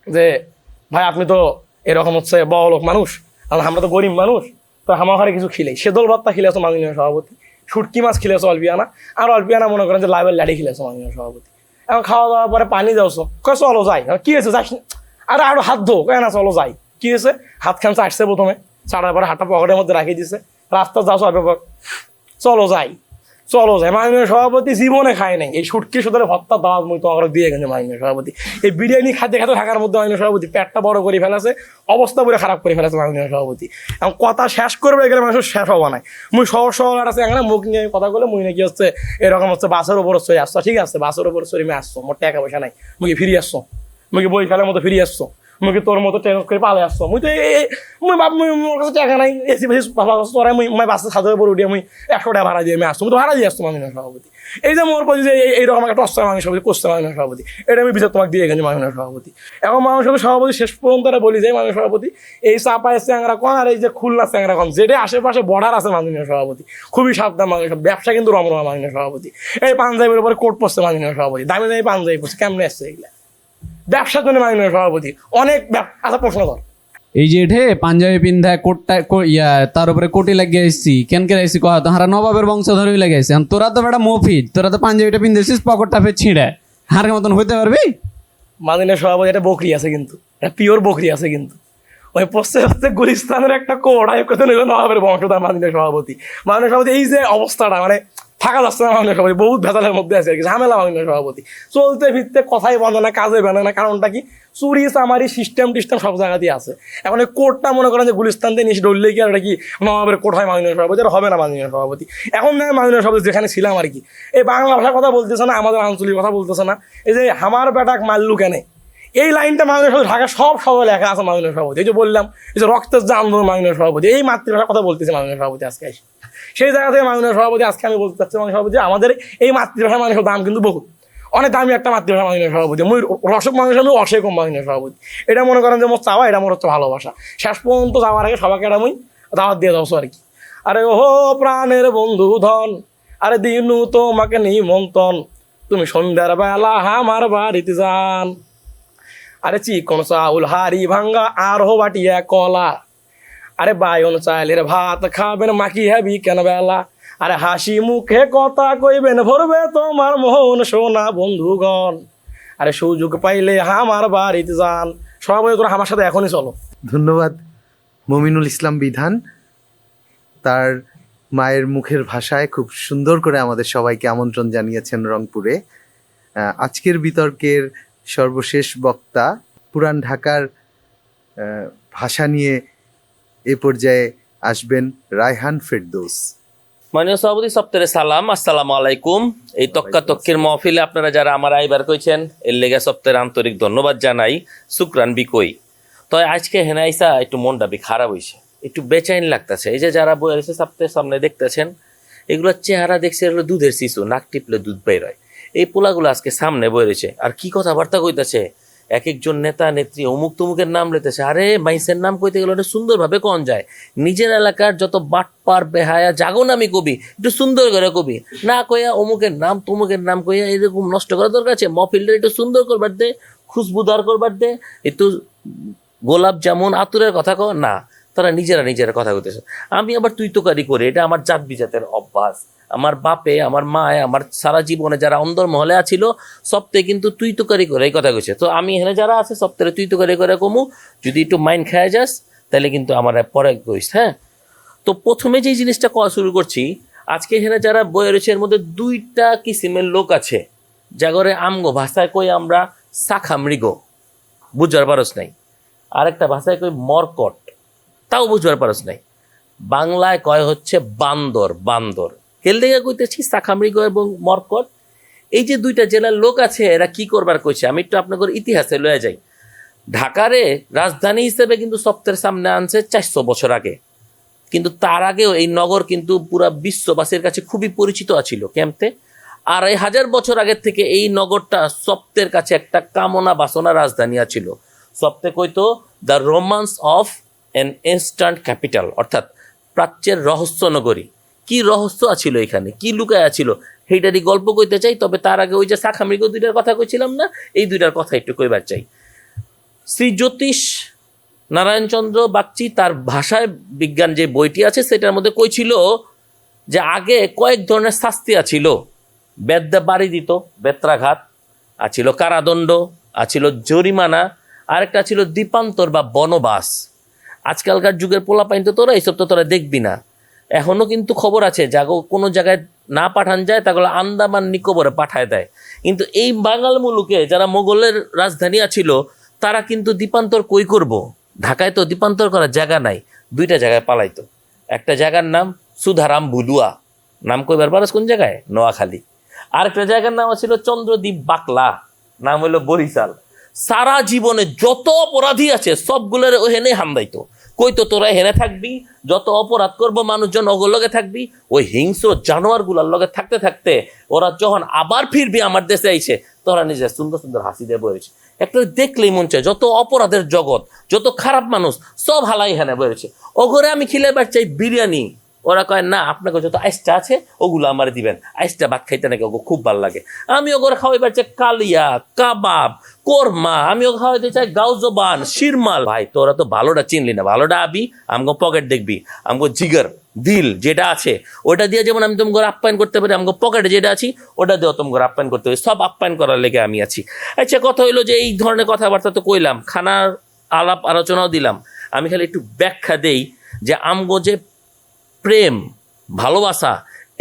যে ভাই আপনি তো এরকম হচ্ছে বড় লোক মানুষ, আমরা তো গরিব মানুষ, তো আমার ঘরে কিছু খিলে সেদল ভাতটা খিলেছে মাননীয় সভাপতি, শুটকি মাছ খিলেছে অল্পিয়ানা, আর অল্পিয়ানা মনে করেন যে লাইভের লাড়ি খিলেছে মাননীয় সভাপতি। এখন খাওয়া দাওয়ার পরে পানি যাওছো, চলো যাই, কি হয়েছে যাস, আরে আরো হাত ধো, না চলো যাই, কি হয়েছে, হাত খান চাটছে প্রথমে, চাটার পরে হাতটা পকেটের মধ্যে রাখিয়ে দিচ্ছে, রাস্তা যাও ব্যাপার, চলো যাই, চলো যাই। মাননীয় সভাপতি জীবনে খায় নাই এই সুটকি সুতরে ভত্তা দাওয়াত মুই তোমাকে দিয়ে গেছে মাননীয় সভাপতি। এই বিরিয়ানি খাদ্য খাতে থাকার মধ্যে মাননীয় সভাপতি পেটটা বড় করে ফেলেছে, অবস্থা পুরো খারাপ করে ফেলেছে মাননীয় সভাপতি। এবং কথা শেষ করবে গেলে মানুষ শেষ হওয়া নাই। মুই সহজ সরল আছে একটা মুখ নিয়ে কথা বলে মুই নাকি হচ্ছে এরকম হচ্ছে বাসের উপর চলে আসছো, ঠিক আছে বাসের উপর চলে আমি আসছো, মোট টাকা পয়সা নাই, মুখে ফিরে আসছো, মুখে বই খেলার মতো ফিরে আসছো, মুখে তোর মতো ট্রেন করে পালে আসছো, মুই তো মুই বাপ মোর কাছে টাকা নাই, এসি বেশি তোরাই মুই বাসের ছাদের উপর উঠে মুই 100 টাকা ভাড়া দিয়ে আমি আসছো, মুই তো ভাড়া দিয়ে আসছো মাননীয় সভাপতি। এই যে মোর কাছে যে এইরকম একটা টস্টার মাননীয় সভাপতি করছে মাননীয় সভাপতি, এটা আমি বিচার তোমাকে দিয়ে গেছি মাননীয় সভাপতি। এখন মাননীয় সভাপতি শেষ পর্যন্ত বলি যে মাননীয় সভাপতি এই চাপায় চ্যাংরা কন আর এই যে খুলনা চ্যাংরা কন যেটা আশেপাশে বর্ডার আছে মাননীয় সভাপতি, খুবই সাবধান মাননীয় ব্যবসা কিন্তু রমরমা মাননীয় সভাপতি। এই পাঞ্জাবির উপরে কোট পড়ছে মাননীয় সভাপতি, দামি দামি পাঞ্জাবি পড়ছে, কেমনে আসছে এগুলা ব্যবসার জন্য মাননীয় সভাপতি অনেক আচ্ছা প্রশ্ন কর। এই যে এঠে পাঞ্জাবি পিন্ধা কোটটা তার উপরে কোটি লাগিয়ে আসছি কেন কে আসছি কহ হারা নবাবের বংশধরই লাগে আসছে। তোরা তো বেটা মফিজ, তোরা তো পাঞ্জাবিটা পিন্ধেছিস পকেটটা ফের ছিঁড়ে হারের মতন হইতে পারবি। মাননীয় সভাপতি একটা বকরি আছে কিন্তু, একটা পিওর বকরি আছে কিন্তু, ওই পশ্চিম হচ্ছে গুলিস্তানের একটা কোড কথা নিল নবাবের বংশধর মাননীয় সভাপতি। মাননীয় সভাপতি এই যে অবস্থাটা মানে থাকা যাচ্ছে না মাননীয় সভাপতি, বহুত ভেজালের মধ্যে আছে আর কি, ঝামেলা মাননীয় সভাপতি, চলতে ফিরতে কথাই বন্ধ না, কাজে বেনে না। কারণটা কি চুরি চামারি সিস্টেম টিস্টেম সব জায়গাতেই আছে। এখন এই কোর্টটা মনে করেন যে গুলিস্তান দিয়ে নিচে ডললে কি আর এটা কি নবাবের কোর্ট হয় মাননীয় সভাপতি? এটা হবে না মাননীয় সভাপতি। এখন মাননীয় সভাপতি যেখানে ছিলাম আর কি, এই বাংলা ভাষার কথা বলতেছে না, আমাদের আঞ্চলিক কথা বলতেছে না, এই যে আমার বেটাক মাল্লু কেনে এই লাইনটা মাননীয় সভাপতি ঢাকা সব সবাই লেখা আছে মাননীয় সভাপতি। এই যে বললাম এই যে রক্তের যে আন্দোলন মাননীয় সভাপতি, এই মাতৃভাষার কথা বলতেছে মাননীয় সভাপতি আজকে এসে। সেই জায়গা থেকে মাননীয় সভাপতি আজকে আমি বলতে চাচ্ছি মাননীয় সভাপতি আমাদের এই মাতৃভাষার মানুষের দাম কিন্তু বহুত অনেক দামি একটা মাতৃভাষা মাননীয় সভাপতি। মুই রসক মানুষ আমি অসেকম মাননীয় সভাপতি। এটা মনে করেন যে মোর চাওয়া, এটা মোর হচ্ছে ভালোবাসা। শেষ পর্যন্ত যাওয়ার আগে সবাইকে এটা মুই দাওয়াত দিয়ে যাবো আর কি। আরে ওহো প্রাণের বন্ধু ধন, আরে দিনু তোমাকে নিমন্ত্রণ, তুমি সন্ধ্যার বেলা আমার বাড়িতে যান, আরে চিকন চাউল হাড়ি ভাঙ্গা আর হো বাটিয়া কলা, আরে বায়ন চাইলের ভাত খাবেন মাকি হ্যাবি কেন বেলা, আরে হাসি মুখে কথা কইবেন ভরবে তোমার মন সোনা বন্ধুগণ, আরে সুযোগ পাইলে আমার বাড়িতে যান। সবাই তোরা আমার সাথে এখনই চলো। ধন্যবাদ মমিনুল ইসলাম বিধান, তার মায়ের মুখের ভাষায় খুব সুন্দর করে আমাদের সবাইকে আমন্ত্রণ জানিয়েছেন রংপুরে। আজকের বিতর্কের সর্বশেষ বক্তা পুরান ঢাকার ভাষা নিয়ে এ পর্যায়ে আসবেন রায়হান ফেরদৌস। মাননীয় সভাপতি সপ্তাহে সালাম, আসসালামু আলাইকুম। এই তক্কাতক্কির মহফিলে আপনারা যারা আমার আইবার কইছেন এর লেগে সপ্তাহের আন্তরিক ধন্যবাদ জানাই, শুকরান বিকই। তো আজকে হেনাইসা একটু মনটা খারাপ হয়েছে, একটু বেচাইন লাগতেছে। এই যে যারা বই রয়েছে সপ্তাহের সামনে দেখতেছেন, এগুলোর চেহারা দেখছে এগুলো দুধের শিশু, নাক টিপলে দুধ বের হয়। এই পোলাগুলো আজকে সামনে বই রয়েছে আর কি কথাবার্তা কইতেছে, এক একজন নেতা নেত্রী অমুক তমুকের নাম লেতেছে। আরে মাইসের নাম কইতে গেলে ওটা সুন্দরভাবে কন যায়। নিজের এলাকার যত বাটপার বেহায়া জাগো নামি কবি একটু সুন্দর করে কবি, না কইয়া অমুকের নাম তমুকের নাম কইয়া এরকম নষ্ট করার দরকার আছে। মফিলটা একটু সুন্দর করবার দে, খুশবুদার করবার দে, একটু গোলাপ জামুন আতুরের কথা কো না, তারা নিজেরা কথা কইতেছে। আমি আবার তুই তোকারি করে, এটা আমার জাত বিজাতের অভ্যাস। আমার বাপে, আমার মায়, আমার সারা জীবনে যারা অন্দর মহলে আছিল সপ্তাহে কিন্তু তুই তোকারি করে এই কথা কইছে। তো আমি এখানে যারা আছে সপ্তাহে তুই তোকারি করে কমু, যদি একটু মাইন্ড খায় যাস তাহলে কিন্তু আমার পরে কইস। হ্যাঁ, তো প্রথমে যে জিনিসটা করা শুরু করছি, আজকে এখানে যারা বয়ে রয়েছে এর মধ্যে দুইটা কিসিমের লোক আছে, জাগরে আমগো ভাষায় কই আমরা শাখা মৃগ, বুঝবার পারস নাই। আরেকটা ভাষায় কই মরকট, তাও বুঝবার পারস নাই। বাংলায় কয় হচ্ছে বান্দর। বান্দর কেল দেখে কইতেছি শাখা মৃগ এবং মরকট। এই যে দুইটা জেলার লোক আছে, এরা কি করবার কইছে আমি একটু আপনাদের ইতিহাসে লয়ে যাই। ঢাকারে রাজধানী হিসেবে কিন্তু সপ্তাহের সামনে আনছে 400 বছর আগে, কিন্তু তার আগেও এই নগর কিন্তু পুরা বিশ্ববাসীর কাছে খুবই পরিচিত আছিল। কেমতে 2500 বছর আগের থেকে এই নগরটা সপ্তের কাছে একটা কামনা বাসনা রাজধানী ছিল। সপ্তে কইতো the romance of N instant capital, অর্থাৎ প্রাচ্যের রহস্য নগরী। কি রহস্য আছিল এখানে, কি লুকায় আছিল, সেইটারই গল্প কইতে চাই। তবে তার আগে ওই যে শাখা মৃগ দুইটার কথা কইছিলাম না, এই দুইটার কথা একটু কইবার চাই। শ্রী জ্যোতিষ নারায়ণচন্দ্র বাগচি তার ভাষায় বিজ্ঞান যে বইটি আছে সেটার মধ্যে কইছিল যে আগে কয়েক ধরনের শাস্তি আছিল। বেদ্যা বাড়ি দিত, বেত্রাঘাত, আছিল কারাদণ্ড, আছিল জরিমানা, আরেকটা ছিল দ্বীপান্তর বা বনবাস। আজকালকার যুগের পোলাপাইন তো তোরা এইসব তো তোরা দেখবি না। এখনো কিন্তু খবর আছে, জাগো কোনো জায়গায় না পাঠান যায় তাগুলো আন্দামান নিকোবরে পাঠায় দেয়। কিন্তু এই বাঙাল মুলুকে যারা মোগলের রাজধানী ছিল তারা কিন্তু দ্বীপান্তর কই করব, ঢাকায় তো দ্বীপান্তর করার জায়গা নাই, দুইটা জায়গায় পালাইতো। একটা জায়গার নাম সুধারাম বুলুয়া, নাম কইবার পারস কোন জায়গায়? নোয়াখালী। আরেকটা জায়গার নাম ছিল চন্দ্রদ্বীপ বাকলা, নাম হলো বরিশাল। সারা জীবনে যত অপরাধী আছে সবগুলোর ওহেনে হামদাইতো, কইতো তোরা হেনে থাকবি, যত অপরাধ করবো মানুষজন ওগুলোর লগে থাকবি। ওই হিংস্র জানোয়ার গুলার লগে থাকতে থাকতে ওরা যখন আবার ফিরবি আমার দেশে আইছে, তোরা নিজে সুন্দর সুন্দর হাসি দিয়ে বলেছে। একটা দেখলেই মন চায় যত অপরাধের জগৎ, যত খারাপ মানুষ সব হালাই হেনে বলেছে। ওগরে আমি খিলে বার চাই বিরিয়ানি, ওরা কয় না আপনাকে যত আইসটা আছে ওগুলো আমার দিবেন, আইসটা ভাত খাইতে নাকি ওগো খুব ভালো লাগে। আমি ওগরে খাওয়াইবার চাই কালিয়া, কাবাব, কোরমা, আমি ওকে খাওয়াইতে চাই গাউজবান, শিরমাল। ভাই তোরা তো ভালোটা চিনলি না, ভালোটা আবি আমগো পকেট দেখবি, আমগো জিগার দিল যেটা আছে ওটা দিয়ে যেমন আমি তোমাকে আপ্যায়ন করতে পারি, আমগো পকেটে যেটা আছি ওটা দিয়েও তোমাকে আপ্যায়ন করতে পারি, সব আপ্যায়ন করার লেগে আমি আছি। আচ্ছা কথা হইলো যে এই ধরনের কথাবার্তা তো কইলাম, খানার আলাপ আলোচনাও দিলাম, আমি খালি একটু ব্যাখ্যা দেই যে আমগো যে প্রেম ভালোবাসা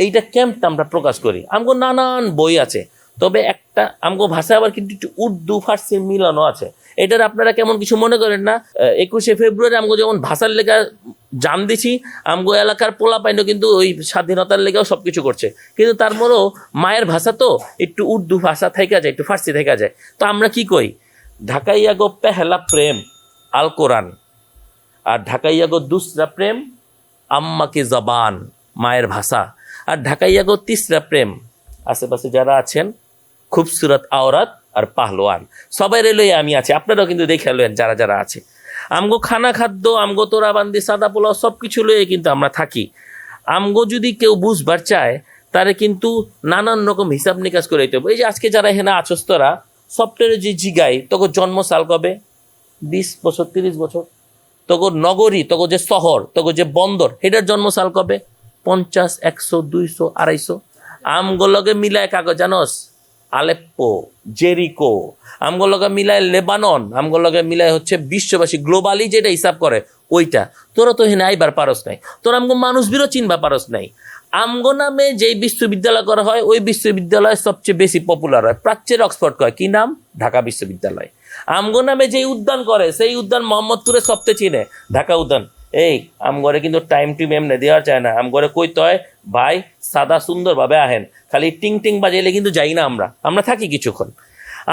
এইটা কেমন আমরা প্রকাশ করি। আমগো নানান বই আছে, তবে একটা আমগো ভাষা আবার কিন্তু একটু উর্দু ফার্সির মিলানো আছে। এটার আপনারা কেমন কিছু মনে করেন না। 21শে ফেব্রুয়ারি আমগো যেমন ভাষার লেখা জান দিছি, আমগো এলাকার পোলা পাইনো কিন্তু ওই স্বাধীনতার লেগেও সবকিছু করছে, কিন্তু তারপরেও মায়ের ভাষা তো একটু উর্দু ভাষা থেকে যায়, একটু ফার্সি থেকে যায়। তো আমরা কি কই, ঢাকাইয়া গো পেহলা প্রেম আল কোরআন, আর ঢাকাইয়া গো দুসরা প্রেম আম্মা কি জবান, মায়ের ভাষা, আর ঢাকাইয়া গো তিসরা প্রেম আশেপাশে যারা আছেন খুবসুরত আওরাত আর পাহলোয়ান, সবাই রেলই আমি আছি, আপনারাও কিন্তু দেখে লইন যারা যারা আছে। আমগো খানা খাদ্য, আমগো তোরাবান্দি, সাদা পোলাও সব কিছু লইয়ে কিন্তু আমরা থাকি। আমগো যদি কেউ বুঝবার চায় তারে কিন্তু নানান রকম হিসাব নিকাশ করে দিতে হবে। এই যে আজকে যারা এখানে আছস তোরা সফটওয়্যারে যে জিগাই তোকে জন্ম সাল কবে, 20 বছর 30 বছর, তোকে নগরী, তোকে যে শহর, তোকে যে বন্দর, এটার জন্ম সাল কবে, 50, 100, 200, 250। আমগুলোকে মিলায় কাগজ জানোস আলেপ্পো, জেরিকো, আমগুলোকে মিলায় লেবানন, আমগুলোকে মিলায় হচ্ছে বিশ্ববাসী গ্লোবালি যেটা হিসাব করে ওইটা। তোরা তো হেনে আইবার পারস নাই, তোরা আমগো মানুষ বিরো চিনবা পারস নাই। আমগো নামে যেই বিশ্ববিদ্যালয় করা হয় ওই বিশ্ববিদ্যালয় সবচেয়ে বেশি পপুলার হয়, প্রাচ্যের অক্সফোর্ড কয় কি নাম, ঢাকা বিশ্ববিদ্যালয়। আমগো নামে যেই উদ্যান করে সেই উদ্যান মোহাম্মদপুরে সবচেয়ে চিনে, ঢাকা উদ্যান। এই আমগরে কিন্তু টাইম টু এমনি দেওয়া চায় না, আমগরে কইতে হয় ভাই সাদা সুন্দরভাবে আহেন, খালি টিং টিং বাজাইলে কিন্তু যাই না, আমরা থাকি কিছুক্ষণ।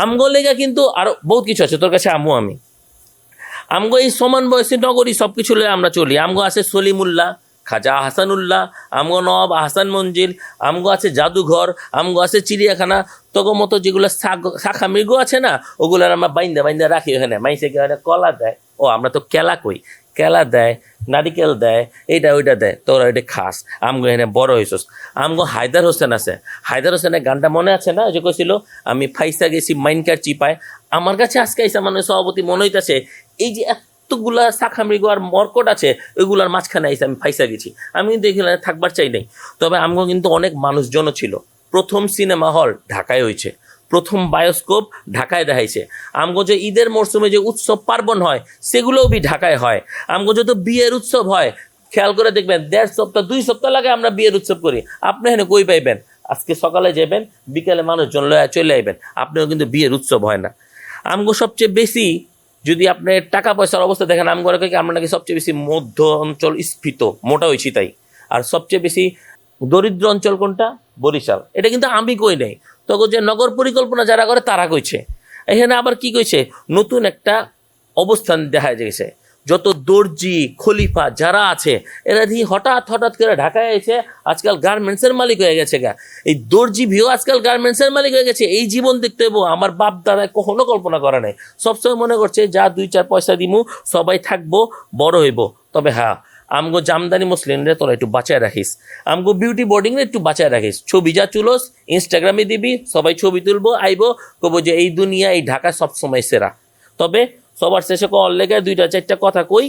আমগো লেগা কিন্তু আরো বহুত কিছু আছে, তোর কাছে আমু আমি আমগো এই সমান বয়সী নগরী সবকিছু লয়ে আমরা চলি। আমগো আছে সলিমুল্লাহ, খাজা আহসানুল্লাহ, আমগো নবাব আহসান মঞ্জিল, আমগো আছে জাদুঘর, আমগো আছে চিড়িয়াখানা। তোগো মতো যেগুলো শাখা মৃগ আছে না ওগুলার আমরা বাইন্দা বাইন্দা রাখি ওখানে, মাইসে ওখানে কলা দেয়, ও আমরা তো কেলা কই, কেলা দেয়, নারিকেল দেয়, এইটা ওইটা দেয়, তোরা ওইটা খাস। আমগো এখানে বড় হয়েছস। আমগো হায়দার হোসেন আছে, হায়দার হোসেনের গানটা মনে আছে না, যে কইছিল আমি ফাইসা গেছি মাইনকার চিপায়। আমার কাছে আজকে আইসা মানে সভাপতি মনে হইতাছে এই যে এতগুলা শাখা মৃগ আর মর্কট আছে ওইগুলার মাঝখানে আইসা আমি ফাইসা গেছি। আমি কিন্তু এখানে থাকবার চাই নাই। তবে আমগো কিন্তু অনেক মানুষজনও ছিল। প্রথম সিনেমা হল ঢাকায় হয়েছে, প্রথম বায়োস্কোপ ঢাকায় দেখাইছে। আমগো যে ঈদের মরশুমে যে উৎসব পার্বণ হয় সেগুলোও ঢাকায় হয়। আমগো যত বিয়ের উৎসব হয় খেয়াল করে দেখবেন 1.5 সপ্তাহ 2 সপ্তাহ লাগে আমরা বিয়ের উৎসব করি। আপনি এখানে কই পাইবেন, আজকে সকালে যাবেন বিকালে মানুষজন লয়া চলে আইবেন, আপনিও কিন্তু বিয়ের উৎসব হয় না। আমগো সবচেয়ে বেশি যদি আপনি টাকা পয়সার অবস্থা দেখেন, আমগো আমরা নাকি সবচেয়ে বেশি মধ্য অঞ্চল স্ফীত, মোটা হয়েছি তাই। আর সবচেয়ে বেশি দরিদ্র অঞ্চল কোনটা, বরিশাল। এটা কিন্তু আমি কই নাই, তখন যে নগর পরিকল্পনা যারা করে তারা কইছে। এখানে আবার কি কইছে, নতুন একটা অবস্থান দেখা গেছে। যত দর্জি খলিফা যারা আছে এরা দিয়ে হঠাৎ করে ঢাকায় এসে আজকাল গার্মেন্টসের মালিক হয়ে গেছে গা। এই দর্জি ভিও আজকাল গার্মেন্টসের মালিক হয়ে গেছে। এই জীবন দেখতে হবো আমার বাপ দাদায় কখনো কল্পনা করে নাই। সবসময় মনে করছে যা 2-4 পয়সা দিমু সবাই থাকবো বড় হইব। তবে হ্যাঁ, আমগো জামদানি মুসলিমরে তোরা একটু বাঁচায় রাখিস, আমগো বিউটি বোর্ডিং রে একটু বাঁচায় রাখিস। ছবি যা চুলোস ইনস্টাগ্রামে দিবি, সবাই ছবি তুলবো, আইবো, কবো যে এই দুনিয়া এই ঢাকা সবসময় সেরা। তবে সবার শেষে কল লেগে 2-4টা কথা কই।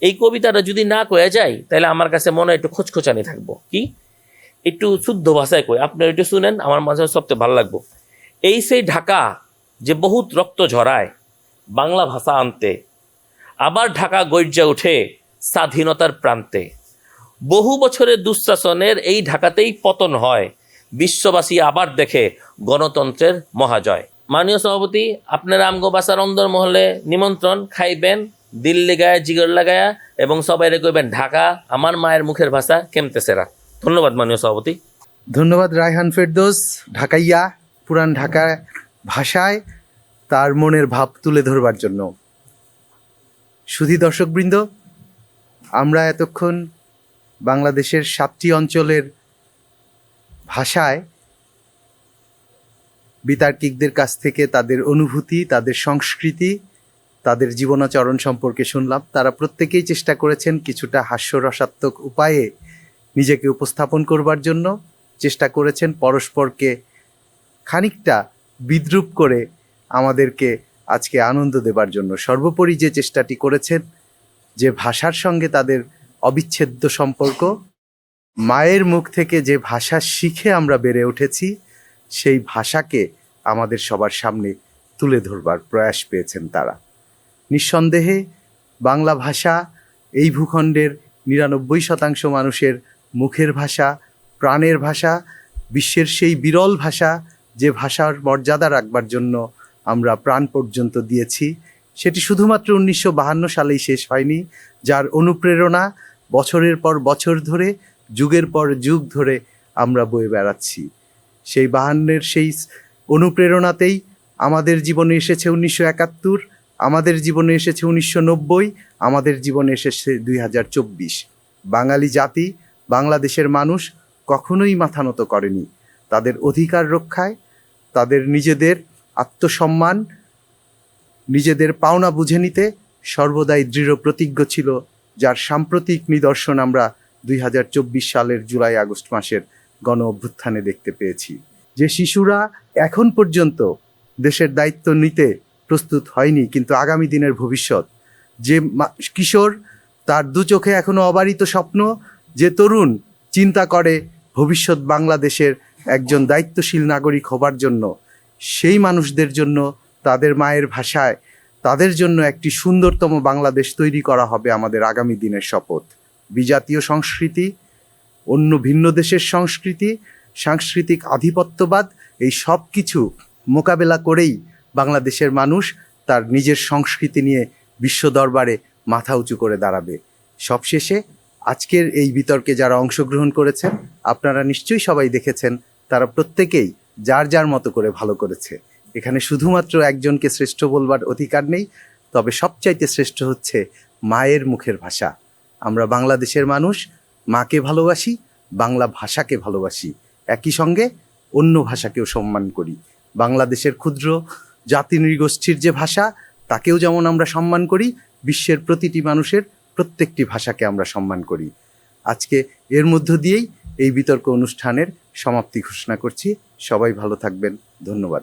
এই কবিতাটা যদি না কয়ে যায় তাহলে আমার কাছে মনে হয় একটু খোঁচখোচানি থাকবো। কি একটু শুদ্ধ ভাষায় কই, আপনারা একটু শুনেন, আমার মাঝে সবচেয়ে ভালো লাগবো। এই সেই ঢাকা যে বহুত রক্ত ঝরায় বাংলা ভাষা আনতে, আবার ঢাকা গর্জে ওঠে স্বাধীনতার প্রান্তে। বহু বছরের দুঃশাসনের এই ঢাকাতেই পতন হয়, বিশ্ববাসী আবার দেখে গণতন্ত্রের মহাজয়। মাননীয় সভাপতি, আপনারা আমগো বাসার অন্দর মহলে নিমন্ত্রণ, খাইবেন দিল্লি গায়ে জিগর লাগায়া, এবং সবাই কইবেন ঢাকা আমার মায়ের মুখের ভাষা কেমতেছেরা। ধন্যবাদ মাননীয় সভাপতি। ধন্যবাদ রায়হান ফেরদৌস, ঢাকাইয়া পুরান ঢাকা ভাষায় তার মনের ভাব তুলে ধরবার জন্য। সুধী দর্শকবৃন্দ, আমরা এতক্ষণ বাংলাদেশের 7টি অঞ্চলের ভাষায় বিতার্কিকদের কাছ থেকে তাদের অনুভূতি, তাদের সংস্কৃতি, তাদের জীবনাচরণ সম্পর্কে শুনলাম। তারা প্রত্যেকেই চেষ্টা করেছেন কিছুটা হাস্যরসাত্মক উপায়ে নিজেকে উপস্থাপন করবার জন্য, চেষ্টা করেছেন পরস্পরকে খানিকটা বিদ্রূপ করে আমাদেরকে আজকে আনন্দ দেবার জন্য। সর্বোপরি যে চেষ্টাটি করেছেন, যে ভাষার সঙ্গে তাদের অবিচ্ছেদ্য সম্পর্ক, মায়ের মুখ থেকে যে ভাষা শিখে আমরা বেড়ে উঠেছি, সেই ভাষাকে আমাদের সবার সামনে তুলে ধরবার প্রয়াস পেয়েছেন তারা। নিঃসন্দেহে বাংলা ভাষা এই ভূখণ্ডের 99% মানুষের মুখের ভাষা, প্রাণের ভাষা, বিশ্বের সেই বিরল ভাষা যে ভাষার মর্যাদা রাখবার জন্য আমরা প্রাণ পর্যন্ত দিয়েছি। সেটি শুধুমাত্র 1952 সালেই শেষ হয়নি, যার অনুপ্রেরণা বছরের পর বছর ধরে, যুগের পর যুগ ধরে আমরা বয়ে বেড়াচ্ছি। সেই 52-এর সেই অনুপ্রেরণাতেই আমাদের জীবনে এসেছে 1971, আমাদের জীবনে এসেছে 1990, আমাদের জীবনে এসেছে 2024। বাঙালি জাতি, বাংলাদেশের মানুষ কখনোই মাথা নত করেনি। তাদের অধিকার রক্ষায়, তাদের নিজেদের আত্মসম্মান, নিজেদের পাওনা বুঝে নিতে সর্বদাই দৃঢ় প্রতিজ্ঞ ছিল, যার সাম্প্রতিক নিদর্শন আমরা 2024 সালের জুলাই আগস্ট মাসের গণ অভ্যুত্থানে দেখতে পেয়েছি। যে শিশুরা এখন পর্যন্ত দেশের দায়িত্ব নিতে প্রস্তুত হয়নি, কিন্তু আগামী দিনের ভবিষ্যৎ, যে কিশোর তার দু চোখে এখনো অবারিত স্বপ্ন, যে তরুণ চিন্তা করে ভবিষ্যৎ বাংলাদেশের একজন দায়িত্বশীল নাগরিক হবার জন্য, সেই মানুষদের জন্য তাদের মায়ের ভাষায় তাদের জন্য একটি সুন্দরতম বাংলাদেশ তৈরি করা হবে আমাদের আগামী দিনের শপথ। বিজাতীয় সংস্কৃতি, অন্য ভিন্ন দেশের সংস্কৃতি, সাংস্কৃতিক আধিপত্যবাদ, এই সব কিছু মোকাবেলা করেই বাংলাদেশের মানুষ তার নিজের সংস্কৃতি নিয়ে বিশ্ব দরবারে মাথা উঁচু করে দাঁড়াবে। সবশেষে আজকের এই বিতর্কে যারা অংশগ্রহণ করেছেন, আপনারা নিশ্চয়ই সবাই দেখেছেন, তারা প্রত্যেকেই যার যার মতো করে ভালো করেছে। এখানে শুধুমাত্র একজনকে শ্রেষ্ঠ বলবার অধিকার নেই, তবে সবচাইতে শ্রেষ্ঠ হচ্ছে মায়ের মুখের ভাষা। আমরা বাংলাদেশের মানুষ মাকে ভালোবাসি, বাংলা ভাষাকে ভালোবাসি, একই সঙ্গে অন্য ভাষাকেও সম্মান করি। বাংলাদেশের ক্ষুদ্র জাতি নৃগোষ্ঠীর যে ভাষা, তাকেও যেমন আমরা সম্মান করি, বিশ্বের প্রতিটি মানুষের প্রত্যেকটি ভাষাকে আমরা সম্মান করি। আজকে এর মধ্য দিয়েই এই বিতর্ক অনুষ্ঠানের সমাপ্তি ঘোষণা করছি। সবাই ভালো থাকবেন। ধন্যবাদ।